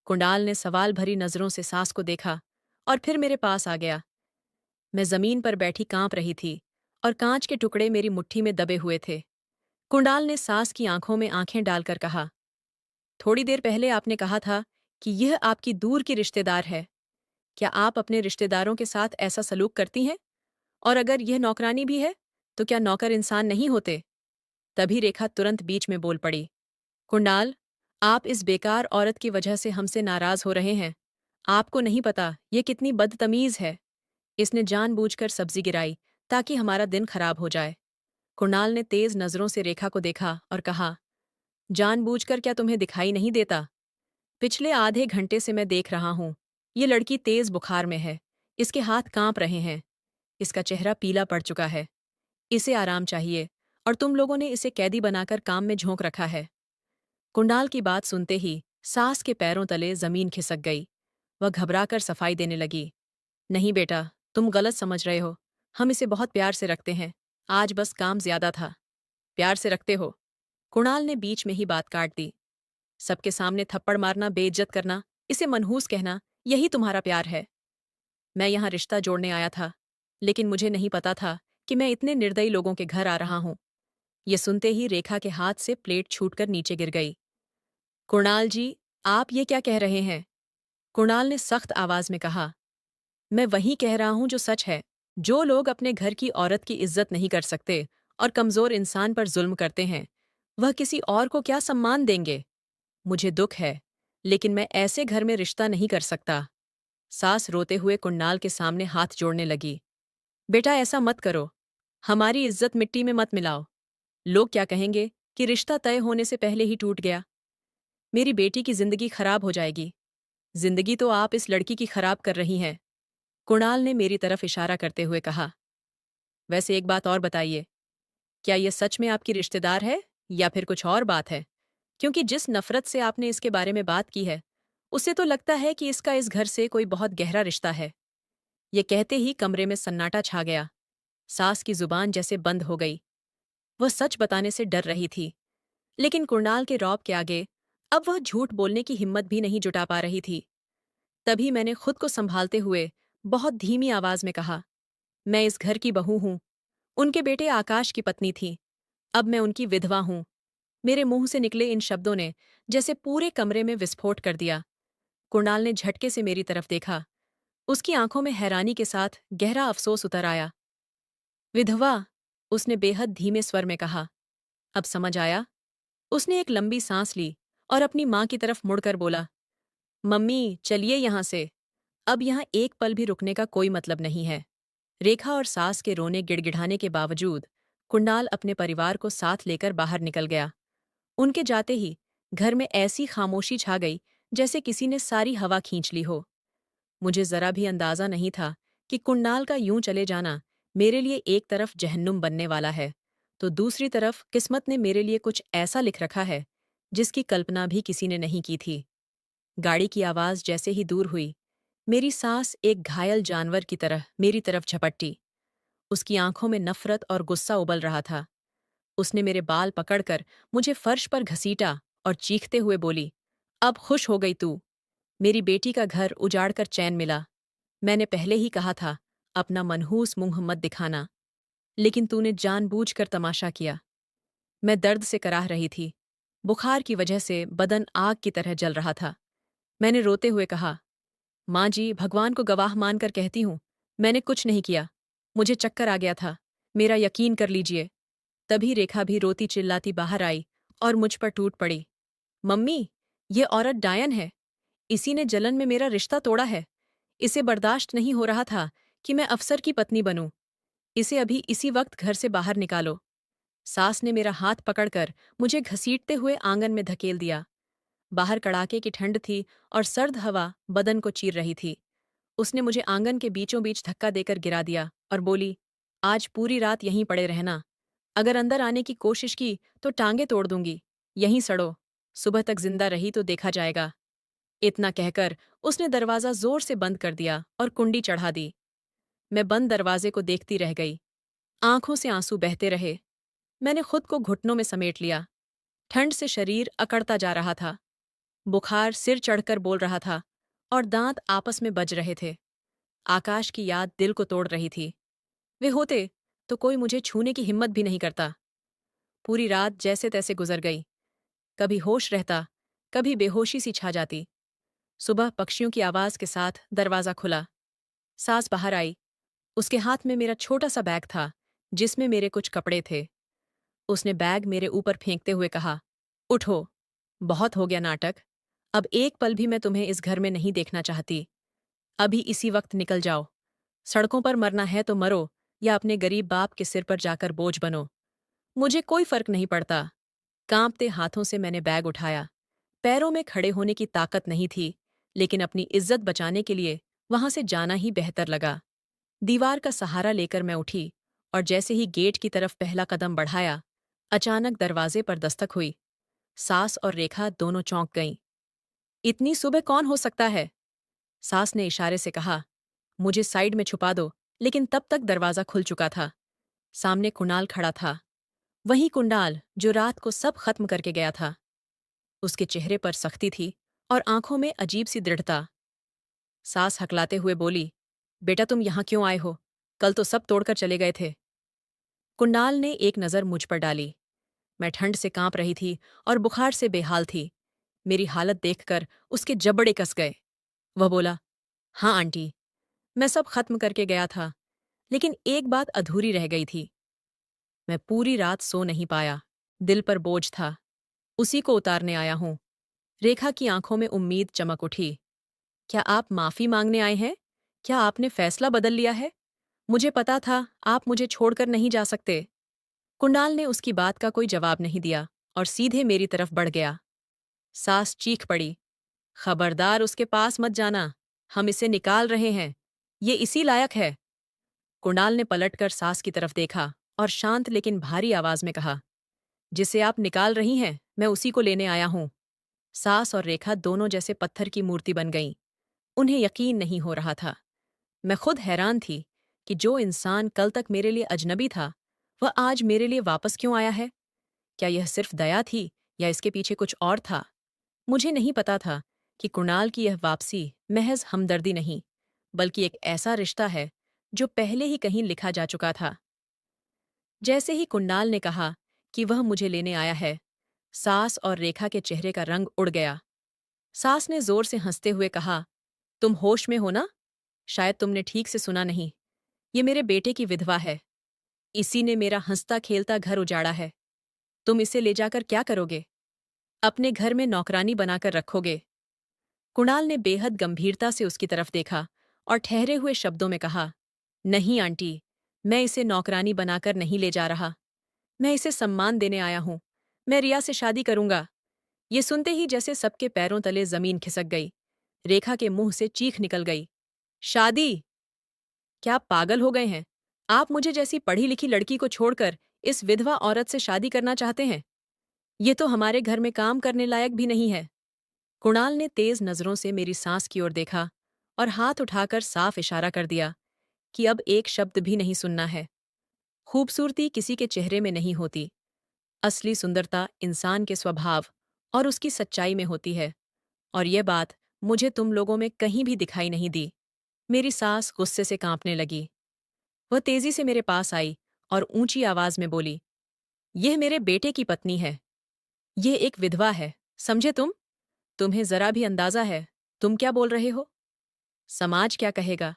A: कुंडाल ने सवाल भरी नजरों से सास को देखा और फिर मेरे पास आ गया। मैं जमीन पर बैठी कांप रही थी और कांच के टुकड़े मेरी मुट्ठी में दबे हुए थे। कुंडाल ने सास की आंखों में आंखें डालकर कहा, थोड़ी देर पहले आपने कहा था कि यह आपकी दूर की रिश्तेदार है। क्या आप अपने रिश्तेदारों के साथ ऐसा सलूक करती हैं? और अगर यह नौकरानी भी है, तो क्या नौकर इंसान नहीं होते? तभी रेखा तुरंत बीच में बोल पड़ी। कुंडाल, आप इस बेकार औरत की वजह से हमसे नाराज हो रहे हैं। आपको नहीं पता ये कितनी बदतमीज है। इसने जानबूझकर सब्जी गिराई ताकि हमारा दिन खराब हो जाए। कुणाल ने तेज नजरों से रेखा को देखा और कहा, जानबूझकर क्या तुम्हें दिखाई नहीं देता? पिछले आधे घंटे से मैं देख रहा हूं। ये लड़की तेज बुखार में है। इसके हाथ कांप रहे हैं, इसका चेहरा पीला पड़ चुका है। इसे आराम चाहिए और तुम लोगों ने इसे कैदी बनाकर काम में झोंक रखा है। कुणाल की बात सुनते ही सास के पैरों तले जमीन खिसक गई। वह घबराकर सफाई देने लगी। नहीं बेटा, तुम गलत समझ रहे हो। हम इसे बहुत प्यार से रखते हैं। आज बस काम ज्यादा था। प्यार से रखते हो? कुणाल ने बीच में ही बात काट दी। सबके सामने थप्पड़ मारना, बेइज्जत करना, इसे मनहूस कहना, यही तुम्हारा प्यार है। मैं यहाँ रिश्ता जोड़ने आया था, लेकिन मुझे नहीं पता था कि मैं इतने निर्दयी लोगों के घर आ रहा हूँ। ये सुनते ही रेखा के हाथ से प्लेट छूटकर नीचे गिर गई। कुणाल जी, आप ये क्या कह रहे हैं? कुणाल ने सख्त आवाज में कहा। मैं वही कह रहा हूं जो सच है। जो लोग अपने घर की औरत की इज्जत नहीं कर सकते और कमजोर इंसान पर जुल्म करते हैं, वह किसी और को क्या सम्मान देंगे? मुझे दुख है, लेकिन मैं ऐसे घर में रिश्ता नहीं कर सकता। सास रोते हुए कुणाल के सामने हाथ जोड़ने लगी। बेटा, ऐसा मत करो। हमारी इज्जत मिट्टी में मत मिलाओ। लोग क्या कहेंगे कि रिश्ता तय होने से पहले ही टूट गया। मेरी बेटी की जिंदगी खराब हो जाएगी। जिंदगी तो आप इस लड़की की खराब कर रही हैं। कुणाल ने मेरी तरफ इशारा करते हुए कहा। वैसे एक बात और बताइए, क्या ये सच में आपकी रिश्तेदार है या फिर कुछ और बात है? क्योंकि जिस नफरत से आपने इसके बारे में बात की है, उससे तो लगता है कि इसका इस घर से कोई बहुत गहरा रिश्ता है। ये कहते ही कमरे में सन्नाटा छा गया। सास की जुबान जैसे बंद हो गई। वह सच बताने से डर रही थी, लेकिन कुणाल के रौब के आगे अब वह झूठ बोलने की हिम्मत भी नहीं जुटा पा रही थी। तभी मैंने खुद को संभालते हुए बहुत धीमी आवाज में कहा, मैं इस घर की बहू हूं। उनके बेटे आकाश की पत्नी थी। अब मैं उनकी विधवा हूं। मेरे मुंह से निकले इन शब्दों ने जैसे पूरे कमरे में विस्फोट कर दिया। कुणाल ने झटके से मेरी तरफ देखा। उसकी आंखों में हैरानी के साथ गहरा अफसोस उतर आया। विधवा? उसने बेहद धीमे स्वर में कहा। अब समझ आया? उसने एक लंबी सांस ली और अपनी मां की तरफ मुड़कर बोला, मम्मी चलिए यहां से। अब यहां एक पल भी रुकने का कोई मतलब नहीं है। रेखा और सास के रोने गिड़गिड़ाने के बावजूद कुणाल अपने परिवार को साथ लेकर बाहर निकल गया। उनके जाते ही घर में ऐसी खामोशी छा गई जैसे किसी ने सारी हवा खींच ली हो। मुझे जरा भी अंदाजा नहीं था कि कुणाल का यूं चले जाना मेरे लिए एक तरफ जहन्नुम बनने वाला है, तो दूसरी तरफ किस्मत ने मेरे लिए कुछ ऐसा लिख रखा है जिसकी कल्पना भी किसी ने नहीं की थी। गाड़ी की आवाज जैसे ही दूर हुई, मेरी सांस एक घायल जानवर की तरह मेरी तरफ झपटी। उसकी आंखों में नफरत और गुस्सा उबल रहा था। उसने मेरे बाल पकड़कर मुझे फर्श पर घसीटा और चीखते हुए बोली, अब खुश हो गई तू? मेरी बेटी का घर उजाड़कर चैन मिला। मैंने पहले ही कहा था, अपना मनहूस मुंह मत दिखाना, लेकिन तूने जानबूझकर तमाशा किया। मैं दर्द से कराह रही थी। बुखार की वजह से बदन आग की तरह जल रहा था। मैंने रोते हुए कहा, माँ जी, भगवान को गवाह मानकर कहती हूँ, मैंने कुछ नहीं किया। मुझे चक्कर आ गया था। मेरा यकीन कर लीजिए। तभी रेखा भी रोती चिल्लाती बाहर आई और मुझ पर टूट पड़ी। मम्मी, ये औरत डायन है। इसी ने जलन में मेरा रिश्ता तोड़ा है। इसे बर्दाश्त नहीं हो रहा था कि मैं अफसर की पत्नी बनूं। इसे अभी इसी वक्त घर से बाहर निकालो। सास ने मेरा हाथ पकड़कर मुझे घसीटते हुए आंगन में धकेल दिया। बाहर कड़ाके की ठंड थी और सर्द हवा बदन को चीर रही थी। उसने मुझे आंगन के बीचों बीच धक्का देकर गिरा दिया और बोली, आज पूरी रात यहीं पड़े रहना। अगर अंदर आने की कोशिश की तो टांगे तोड़ दूंगी। यहीं सड़ो। सुबह तक जिंदा रही तो देखा जाएगा। इतना कहकर उसने दरवाजा जोर से बंद कर दिया और कुंडी चढ़ा दी। मैं बंद दरवाजे को देखती रह गई। आंखों से आंसू बहते रहे। मैंने खुद को घुटनों में समेट लिया। ठंड से शरीर अकड़ता जा रहा था। बुखार सिर चढ़कर बोल रहा था और दांत आपस में बज रहे थे। आकाश की याद दिल को तोड़ रही थी। वे होते तो कोई मुझे छूने की हिम्मत भी नहीं करता। पूरी रात जैसे तैसे गुजर गई। कभी होश रहता, कभी बेहोशी सी छा जाती। सुबह पक्षियों की आवाज के साथ दरवाजा खुला। सास बाहर आई। उसके हाथ में मेरा छोटा सा बैग था, जिसमें मेरे कुछ कपड़े थे। उसने बैग मेरे ऊपर फेंकते हुए कहा, उठो। बहुत हो गया नाटक। अब एक पल भी मैं तुम्हें इस घर में नहीं देखना चाहती। अभी इसी वक्त निकल जाओ। सड़कों पर मरना है तो मरो, या अपने गरीब बाप के सिर पर जाकर बोझ बनो। मुझे कोई फर्क नहीं पड़ता। कांपते हाथों से मैंने बैग उठाया। पैरों में खड़े होने की ताकत नहीं थी, लेकिन अपनी इज्जत बचाने के लिए वहां से जाना ही बेहतर लगा। दीवार का सहारा लेकर मैं उठी और जैसे ही गेट की तरफ पहला कदम बढ़ाया, अचानक दरवाजे पर दस्तक हुई। सास और रेखा दोनों चौंक गईं। इतनी सुबह कौन हो सकता है? सास ने इशारे से कहा, मुझे साइड में छुपा दो, लेकिन तब तक दरवाजा खुल चुका था। सामने कुणाल खड़ा था, वही कुणाल जो रात को सब खत्म करके गया था। उसके चेहरे पर सख्ती थी और आंखों में अजीब सी दृढ़ता। सास हकलाते हुए बोली, बेटा तुम यहां क्यों आए हो? कल तो सब तोड़कर चले गए थे। कुणाल ने एक नज़र मुझ पर डाली। मैं ठंड से कांप रही थी और बुखार से बेहाल थी। मेरी हालत देखकर उसके जबड़े कस गए। वह बोला, हाँ आंटी, मैं सब खत्म करके गया था, लेकिन एक बात अधूरी रह गई थी। मैं पूरी रात सो नहीं पाया। दिल पर बोझ था। उसी को उतारने आया हूं। रेखा की आंखों में उम्मीद चमक उठी। क्या आप माफी मांगने आए हैं? क्या आपने फैसला बदल लिया है? मुझे पता था आप मुझे छोड़कर नहीं जा सकते। कुणाल ने उसकी बात का कोई जवाब नहीं दिया और सीधे मेरी तरफ बढ़ गया। सास चीख पड़ी, खबरदार उसके पास मत जाना। हम इसे निकाल रहे हैं। ये इसी लायक है। कुणाल ने पलटकर सास की तरफ देखा और शांत लेकिन भारी आवाज में कहा, जिसे आप निकाल रही हैं, मैं उसी को लेने आया हूं। सास और रेखा दोनों जैसे पत्थर की मूर्ति बन गईं। उन्हें यकीन नहीं हो रहा था। मैं खुद हैरान थी कि जो इंसान कल तक मेरे लिए अजनबी था, वह आज मेरे लिए वापस क्यों आया है? क्या यह सिर्फ दया थी या इसके पीछे कुछ और था? मुझे नहीं पता था कि कुणाल की यह वापसी महज हमदर्दी नहीं, बल्कि एक ऐसा रिश्ता है जो पहले ही कहीं लिखा जा चुका था। जैसे ही कुणाल ने कहा कि वह मुझे लेने आया है, सास और रेखा के चेहरे का रंग उड़ गया। सास ने जोर से हंसते हुए कहा, तुम होश में हो ना? शायद तुमने ठीक से सुना नहीं। ये मेरे बेटे की विधवा है। इसी ने मेरा हंसता खेलता घर उजाड़ा है। तुम इसे ले जाकर क्या करोगे? अपने घर में नौकरानी बनाकर रखोगे? कुणाल ने बेहद गंभीरता से उसकी तरफ देखा और ठहरे हुए शब्दों में कहा, नहीं आंटी, मैं इसे नौकरानी बनाकर नहीं ले जा रहा। मैं इसे सम्मान देने आया हूं। मैं रिया से शादी करूंगा। ये सुनते ही जैसे सबके पैरों तले जमीन खिसक गई। रेखा के मुंह से चीख निकल गई, शादी? क्या आप पागल हो गए हैं? आप मुझे जैसी पढ़ी लिखी लड़की को छोड़कर इस विधवा औरत से शादी करना चाहते हैं? ये तो हमारे घर में काम करने लायक भी नहीं है। कुणाल ने तेज नजरों से मेरी सांस की ओर देखा और हाथ उठाकर साफ इशारा कर दिया कि अब एक शब्द भी नहीं सुनना है। खूबसूरती किसी के चेहरे में नहीं होती। असली सुंदरता इंसान के स्वभाव और उसकी सच्चाई में होती है। और यह बात मुझे तुम लोगों में कहीं भी दिखाई नहीं दी। मेरी सास गुस्से से कांपने लगी। वह तेजी से मेरे पास आई और ऊंची आवाज में बोली, यह मेरे बेटे की पत्नी है। यह एक विधवा है, समझे तुम? तुम्हें जरा भी अंदाजा है तुम क्या बोल रहे हो? समाज क्या कहेगा?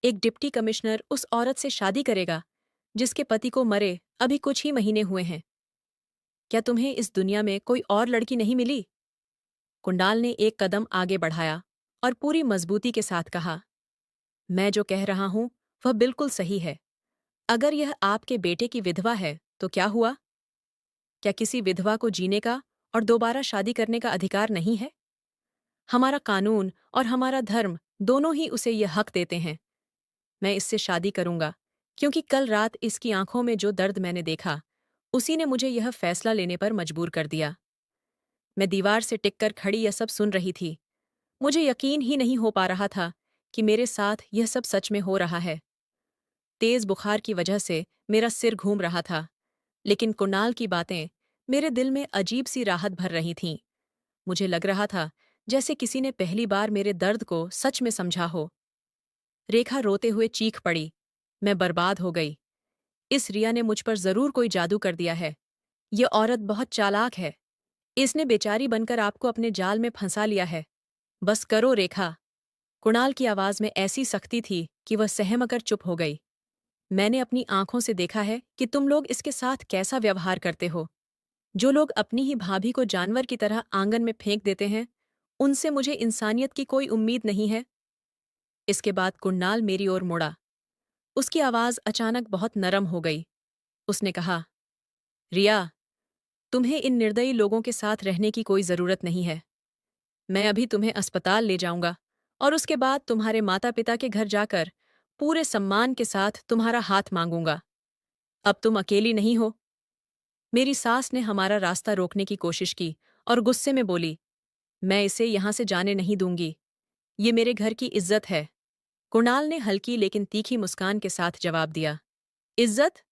A: एक डिप्टी कमिश्नर उस औरत से शादी करेगा जिसके पति को मरे अभी कुछ ही महीने हुए हैं। क्या तुम्हें इस दुनिया में कोई और लड़की नहीं मिली? कुंडाल ने एक कदम आगे बढ़ाया और पूरी मजबूती के साथ कहा, मैं जो कह रहा हूं वह बिल्कुल सही है। अगर यह आपके बेटे की विधवा है तो क्या हुआ? क्या किसी विधवा को जीने का और दोबारा शादी करने का अधिकार नहीं है? हमारा कानून और हमारा धर्म दोनों ही उसे यह हक देते हैं। मैं इससे शादी करूंगा क्योंकि कल रात इसकी आंखों में जो दर्द मैंने देखा, उसी ने मुझे यह फैसला लेने पर मजबूर कर दिया। मैं दीवार से टिककर खड़ी यह सब सुन रही थी। मुझे यकीन ही नहीं हो पा रहा था कि मेरे साथ यह सब सच में हो रहा है। तेज बुखार की वजह से मेरा सिर घूम रहा था, लेकिन कुणाल की बातें मेरे दिल में अजीब सी राहत भर रही थीं। मुझे लग रहा था जैसे किसी ने पहली बार मेरे दर्द को सच में समझा हो। रेखा रोते हुए चीख पड़ी, मैं बर्बाद हो गई। इस रिया ने मुझ पर जरूर कोई जादू कर दिया है। ये औरत बहुत चालाक है। इसने बेचारी बनकर आपको अपने जाल में फंसा लिया है। बस करो रेखा। कुणाल की आवाज में ऐसी सख्ती थी कि वह सहमकर चुप हो गई। मैंने अपनी आंखों से देखा है कि तुम लोग इसके साथ कैसा व्यवहार करते हो। जो लोग अपनी ही भाभी को जानवर की तरह आंगन में फेंक देते हैं, उनसे मुझे इंसानियत की कोई उम्मीद नहीं है। इसके बाद कुणाल मेरी ओर मुड़ा। उसकी आवाज अचानक बहुत नरम हो गई। उसने कहा, रिया, तुम्हें इन निर्दयी लोगों के साथ रहने की कोई जरूरत नहीं है। मैं अभी तुम्हें अस्पताल ले जाऊंगा और उसके बाद तुम्हारे माता पिता के घर जाकर पूरे सम्मान के साथ तुम्हारा हाथ मांगूंगा। अब तुम अकेली नहीं हो। मेरी सास ने हमारा रास्ता रोकने की कोशिश की और गुस्से में बोली, मैं इसे यहां से जाने नहीं दूंगी। ये मेरे घर की इज्जत है। कुणाल ने हल्की लेकिन तीखी मुस्कान के साथ जवाब दिया, इज्जत?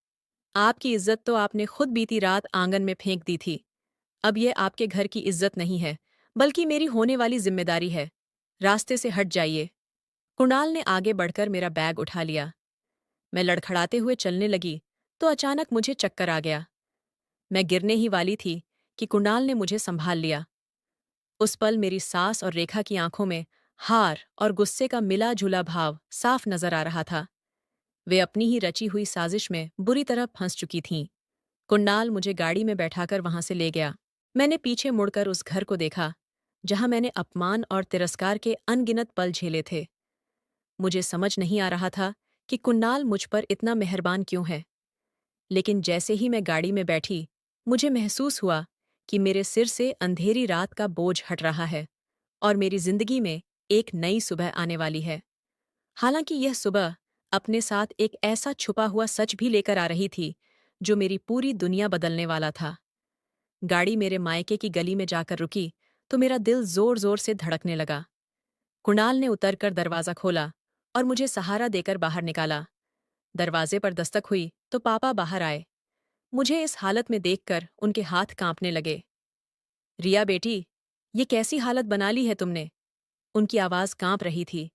A: आपकी इज्जत तो आपने खुद बीती रात आंगन में फेंक दी थी। अब यह आपके घर की इज्जत नहीं है, बल्कि मेरी होने वाली जिम्मेदारी है। रास्ते से हट जाइए। कुणाल ने आगे बढ़कर मेरा बैग उठा लिया। मैं लड़खड़ाते हुए चलने लगी तो अचानक मुझे चक्कर आ गया। मैं गिरने ही वाली थी कि कुणाल ने मुझे संभाल लिया। उस पल मेरी सास और रेखा की आंखों में हार और गुस्से का मिला जुला भाव साफ नजर आ रहा था। वे अपनी ही रची हुई साजिश में बुरी तरह फंस चुकी थीं। कुणाल मुझे गाड़ी में बैठाकर वहां से ले गया। मैंने पीछे मुड़कर उस घर को देखा जहां मैंने अपमान और तिरस्कार के अनगिनत पल झेले थे। मुझे समझ नहीं आ रहा था कि कुणाल मुझ पर इतना मेहरबान क्यों है। लेकिन जैसे ही मैं गाड़ी में बैठी, मुझे महसूस हुआ कि मेरे सिर से अंधेरी रात का बोझ हट रहा है और मेरी जिंदगी में एक नई सुबह आने वाली है। हालांकि यह सुबह अपने साथ एक ऐसा छुपा हुआ सच भी लेकर आ रही थी जो मेरी पूरी दुनिया बदलने वाला था। गाड़ी मेरे मायके की गली में जाकर रुकी तो मेरा दिल जोर जोर से धड़कने लगा। कुणाल ने उतरकर दरवाजा खोला और मुझे सहारा देकर बाहर निकाला। दरवाजे पर दस्तक हुई तो पापा बाहर आए। मुझे इस हालत में देखकर उनके हाथ कांपने लगे। रिया बेटी, ये कैसी हालत बना ली है तुमने? उनकी आवाज कांप रही थी।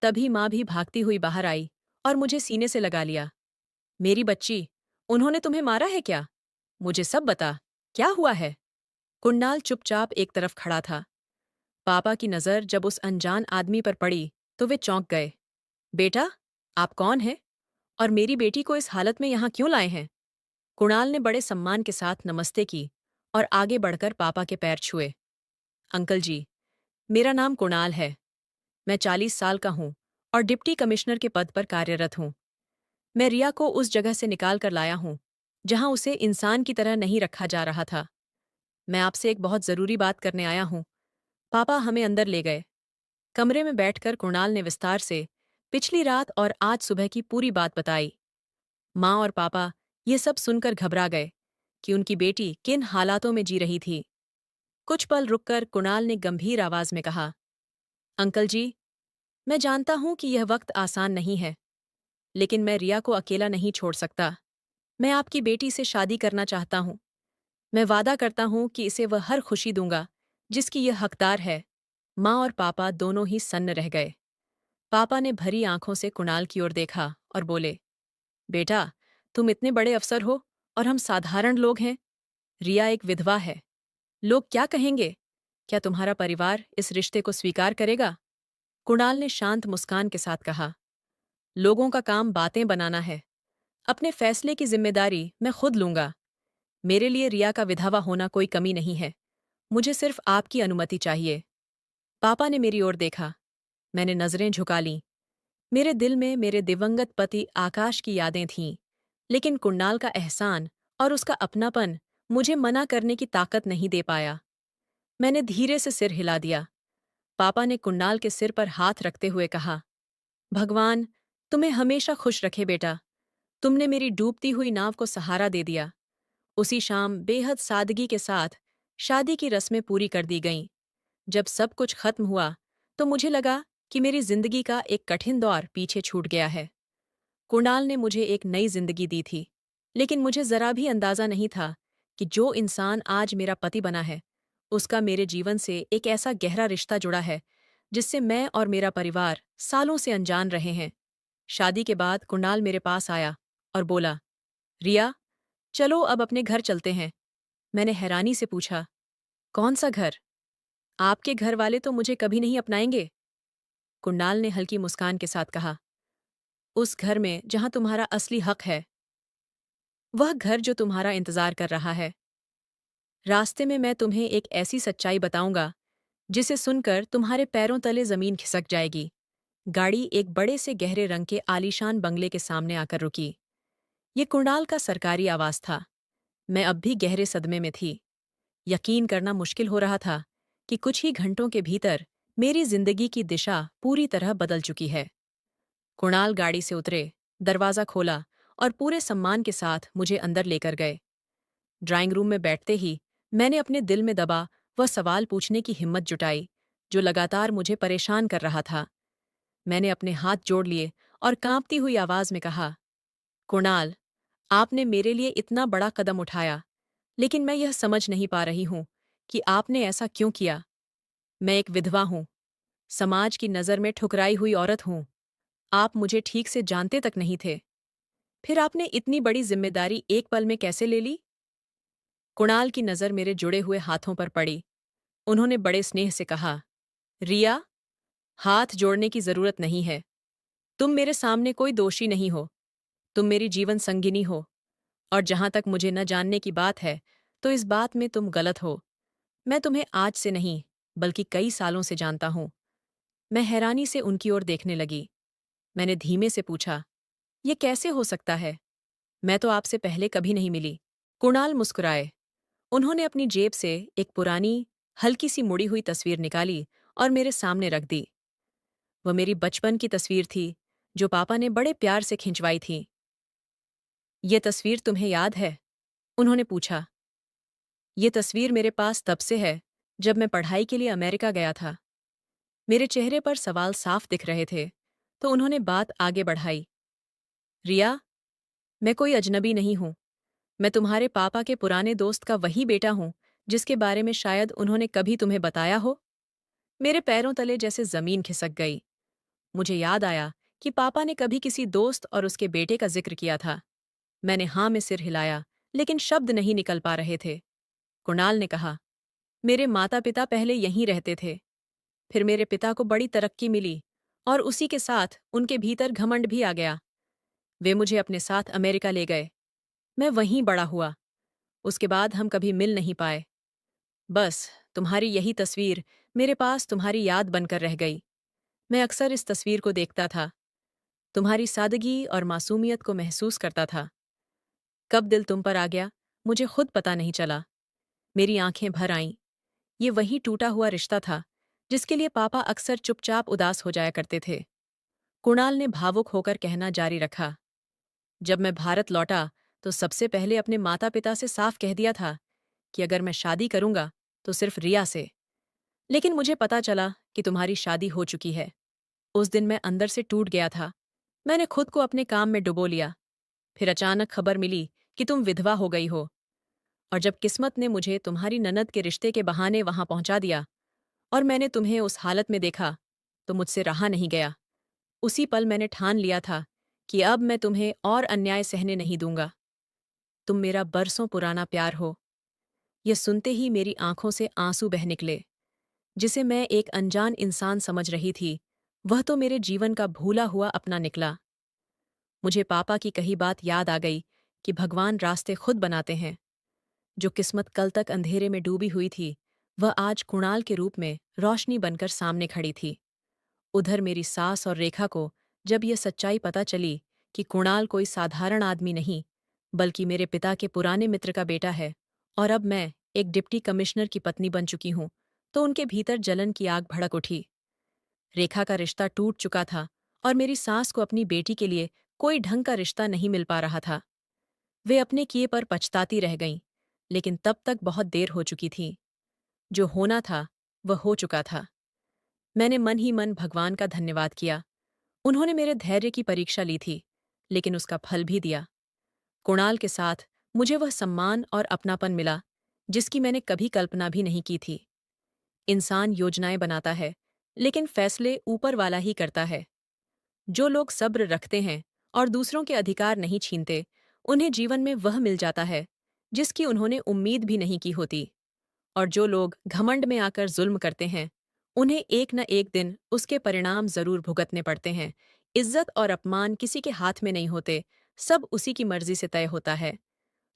A: तभी माँ भी भागती हुई बाहर आई और मुझे सीने से लगा लिया। मेरी बच्ची, उन्होंने तुम्हें मारा है क्या? मुझे सब बता, क्या हुआ है? कुणाल चुपचाप एक तरफ खड़ा था। पापा की नजर जब उस अनजान आदमी पर पड़ी तो वे चौंक गए। बेटा, आप कौन हैं? और मेरी बेटी को इस हालत में यहाँ क्यों लाए हैं? कुणाल ने बड़े सम्मान के साथ नमस्ते की और आगे बढ़कर पापा के पैर छुए। अंकल जी, मेरा नाम कुणाल है। मैं 40 साल का हूँ और डिप्टी कमिश्नर के पद पर कार्यरत हूँ। मैं रिया को उस जगह से निकाल कर लाया हूँ जहाँ उसे इंसान की तरह नहीं रखा जा रहा था। मैं आपसे एक बहुत जरूरी बात करने आया हूँ। पापा हमें अंदर ले गए। कमरे में बैठकर कुणाल ने विस्तार से पिछली रात और आज सुबह की पूरी बात बताई। माँ और पापा ये सब सुनकर घबरा गए कि उनकी बेटी किन हालातों में जी रही थी। कुछ पल रुककर कुणाल ने गंभीर आवाज में कहा, अंकल जी, मैं जानता हूं कि यह वक्त आसान नहीं है, लेकिन मैं रिया को अकेला नहीं छोड़ सकता। मैं आपकी बेटी से शादी करना चाहता हूं। मैं वादा करता हूं कि इसे वह हर खुशी दूंगा जिसकी यह हकदार है। माँ और पापा दोनों ही सन्न रह गए। पापा ने भरी आंखों से कुणाल की ओर देखा और बोले, बेटा, तुम इतने बड़े अफसर हो और हम साधारण लोग हैं। रिया एक विधवा है। लोग क्या कहेंगे? क्या तुम्हारा परिवार इस रिश्ते को स्वीकार करेगा? कुणाल ने शांत मुस्कान के साथ कहा, लोगों का काम बातें बनाना है। अपने फैसले की जिम्मेदारी मैं खुद लूंगा। मेरे लिए रिया का विधवा होना कोई कमी नहीं है। मुझे सिर्फ आपकी अनुमति चाहिए। पापा ने मेरी ओर देखा। मैंने नजरें झुका लीं। मेरे दिल में मेरे दिवंगत पति आकाश की यादें थीं, लेकिन कुणाल का एहसान और उसका अपनापन मुझे मना करने की ताकत नहीं दे पाया। मैंने धीरे से सिर हिला दिया। पापा ने कुणाल के सिर पर हाथ रखते हुए कहा, भगवान तुम्हें हमेशा खुश रखे बेटा। तुमने मेरी डूबती हुई नाव को सहारा दे दिया। उसी शाम बेहद सादगी के साथ शादी की रस्में पूरी कर दी गईं। जब सब कुछ खत्म हुआ तो मुझे लगा कि मेरी जिंदगी का एक कठिन दौर पीछे छूट गया है। कुणाल ने मुझे एक नई जिंदगी दी थी, लेकिन मुझे जरा भी अंदाजा नहीं था कि जो इंसान आज मेरा पति बना है, उसका मेरे जीवन से एक ऐसा गहरा रिश्ता जुड़ा है जिससे मैं और मेरा परिवार सालों से अनजान रहे हैं। शादी के बाद कुणाल मेरे पास आया और बोला, रिया, चलो अब अपने घर चलते हैं। मैंने हैरानी से पूछा, कौन सा घर? आपके घर वाले तो मुझे कभी नहीं अपनाएंगे। कुणाल ने हल्की मुस्कान के साथ कहा, उस घर में जहां तुम्हारा असली हक है। वह घर जो तुम्हारा इंतजार कर रहा है। रास्ते में मैं तुम्हें एक ऐसी सच्चाई बताऊंगा जिसे सुनकर तुम्हारे पैरों तले जमीन खिसक जाएगी। गाड़ी एक बड़े से गहरे रंग के आलीशान बंगले के सामने आकर रुकी। ये कुणाल का सरकारी आवास था। मैं अब भी गहरे सदमे में थी। यकीन करना मुश्किल हो रहा था कि कुछ ही घंटों के भीतर मेरी जिंदगी की दिशा पूरी तरह बदल चुकी है। कुणाल गाड़ी से उतरे, दरवाजा खोला और पूरे सम्मान के साथ मुझे अंदर लेकर गए। ड्राइंग रूम में बैठते ही मैंने अपने दिल में दबा वह सवाल पूछने की हिम्मत जुटाई जो लगातार मुझे परेशान कर रहा था। मैंने अपने हाथ जोड़ लिए और कांपती हुई आवाज में कहा, कुणाल, आपने मेरे लिए इतना बड़ा कदम उठाया, लेकिन मैं यह समझ नहीं पा रही हूं कि आपने ऐसा क्यों किया। मैं एक विधवा हूं, समाज की नज़र में ठुकराई हुई औरत हूं। आप मुझे ठीक से जानते तक नहीं थे। फिर आपने इतनी बड़ी जिम्मेदारी एक पल में कैसे ले ली? कुणाल की नज़र मेरे जुड़े हुए हाथों पर पड़ी। उन्होंने बड़े स्नेह से कहा, रिया, हाथ जोड़ने की जरूरत नहीं है। तुम मेरे सामने कोई दोषी नहीं हो। तुम मेरी जीवन संगिनी हो। और जहां तक मुझे न जानने की बात है, तो इस बात में तुम गलत हो। मैं तुम्हें आज से नहीं, बल्कि कई सालों से जानता हूं। मैं हैरानी से उनकी ओर देखने लगी। मैंने धीमे से पूछा, ये कैसे हो सकता है? मैं तो आपसे पहले कभी नहीं मिली। कुणाल मुस्कुराए। उन्होंने अपनी जेब से एक पुरानी, हल्की सी मुड़ी हुई तस्वीर निकाली और मेरे सामने रख दी। वह मेरी बचपन की तस्वीर थी, जो पापा ने बड़े प्यार से खिंचवाई थी। ये तस्वीर तुम्हें याद है? उन्होंने पूछा। ये तस्वीर मेरे पास तब से है, जब मैं पढ़ाई के लिए अमेरिका गया था। मेरे चेहरे पर सवाल साफ दिख रहे थे, तो उन्होंने बात आगे बढ़ाई। रिया, मैं कोई अजनबी नहीं हूं। मैं तुम्हारे पापा के पुराने दोस्त का वही बेटा हूं, जिसके बारे में शायद उन्होंने कभी तुम्हें बताया हो। मेरे पैरों तले जैसे जमीन खिसक गई। मुझे याद आया कि पापा ने कभी किसी दोस्त और उसके बेटे का जिक्र किया था। मैंने हाँ में सिर हिलाया, लेकिन शब्द नहीं निकल पा रहे थे। कुणाल ने कहा, मेरे माता पिता पहले यहीं रहते थे। फिर मेरे पिता को बड़ी तरक्की मिली, और उसी के साथ उनके भीतर घमंड भी आ गया। वे मुझे अपने साथ अमेरिका ले गए। मैं वहीं बड़ा हुआ। उसके बाद हम कभी मिल नहीं पाए। बस तुम्हारी यही तस्वीर मेरे पास तुम्हारी याद बनकर रह गई। मैं अक्सर इस तस्वीर को देखता था, तुम्हारी सादगी और मासूमियत को महसूस करता था। कब दिल तुम पर आ गया, मुझे खुद पता नहीं चला। मेरी आंखें भर आईं। ये वही टूटा हुआ रिश्ता था, जिसके लिए पापा अक्सर चुपचाप उदास हो जाया करते थे। कुणाल ने भावुक होकर कहना जारी रखा, जब मैं भारत लौटा, तो सबसे पहले अपने माता पिता से साफ कह दिया था कि अगर मैं शादी करूंगा, तो सिर्फ रिया से। लेकिन मुझे पता चला कि तुम्हारी शादी हो चुकी है। उस दिन मैं अंदर से टूट गया था। मैंने खुद को अपने काम में डुबो लिया। फिर अचानक खबर मिली कि तुम विधवा हो गई हो। और जब किस्मत ने मुझे तुम्हारी ननद के रिश्ते के बहाने वहां पहुंचा दिया, और मैंने तुम्हें उस हालत में देखा, तो मुझसे रहा नहीं गया। उसी पल मैंने ठान लिया था कि अब मैं तुम्हें और अन्याय सहने नहीं दूंगा। तुम मेरा बरसों पुराना प्यार हो। यह सुनते ही मेरी आंखों से आंसू बह निकले। जिसे मैं एक अनजान इंसान समझ रही थी, वह तो मेरे जीवन का भूला हुआ अपना निकला। मुझे पापा की कही बात याद आ गई कि भगवान रास्ते खुद बनाते हैं। जो किस्मत कल तक अंधेरे में डूबी हुई थी, वह आज कुणाल के रूप में रोशनी बनकर सामने खड़ी थी। उधर मेरी सास और रेखा को जब यह सच्चाई पता चली कि कुणाल कोई साधारण आदमी नहीं, बल्कि मेरे पिता के पुराने मित्र का बेटा है, और अब मैं एक डिप्टी कमिश्नर की पत्नी बन चुकी हूं, तो उनके भीतर जलन की आग भड़क उठी। रेखा का रिश्ता टूट चुका था, और मेरी सास को अपनी बेटी के लिए कोई ढंग का रिश्ता नहीं मिल पा रहा था। वे अपने किए पर पछताती रह गईं, लेकिन तब तक बहुत देर हो चुकी थी। जो होना था, वह हो चुका था। मैंने मन ही मन भगवान का धन्यवाद किया। उन्होंने मेरे धैर्य की परीक्षा ली थी, लेकिन उसका फल भी दिया। कुणाल के साथ मुझे वह सम्मान और अपनापन मिला, जिसकी मैंने कभी कल्पना भी नहीं की थी। इंसान योजनाएं बनाता है, लेकिन फैसले ऊपर वाला ही करता है। जो लोग सब्र रखते हैं और दूसरों के अधिकार नहीं छीनते, उन्हें जीवन में वह मिल जाता है जिसकी उन्होंने उम्मीद भी नहीं की होती। और जो लोग घमंड में आकर जुल्म करते हैं, उन्हें एक न एक दिन उसके परिणाम जरूर भुगतने पड़ते हैं। इज्जत और अपमान किसी के हाथ में नहीं होते, सब उसी की मर्जी से तय होता है।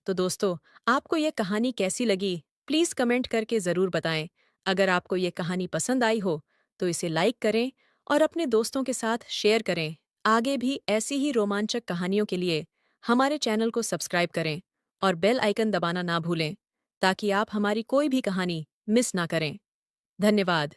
A: तो दोस्तों, आपको ये कहानी कैसी लगी, प्लीज़ कमेंट करके ज़रूर बताएं। अगर आपको ये कहानी पसंद आई हो, तो इसे लाइक करें और अपने दोस्तों के साथ शेयर करें। आगे भी ऐसी ही रोमांचक कहानियों के लिए हमारे चैनल को सब्सक्राइब करें और बेल आइकन दबाना ना भूलें, ताकि आप हमारी कोई भी कहानी मिस ना करें। धन्यवाद।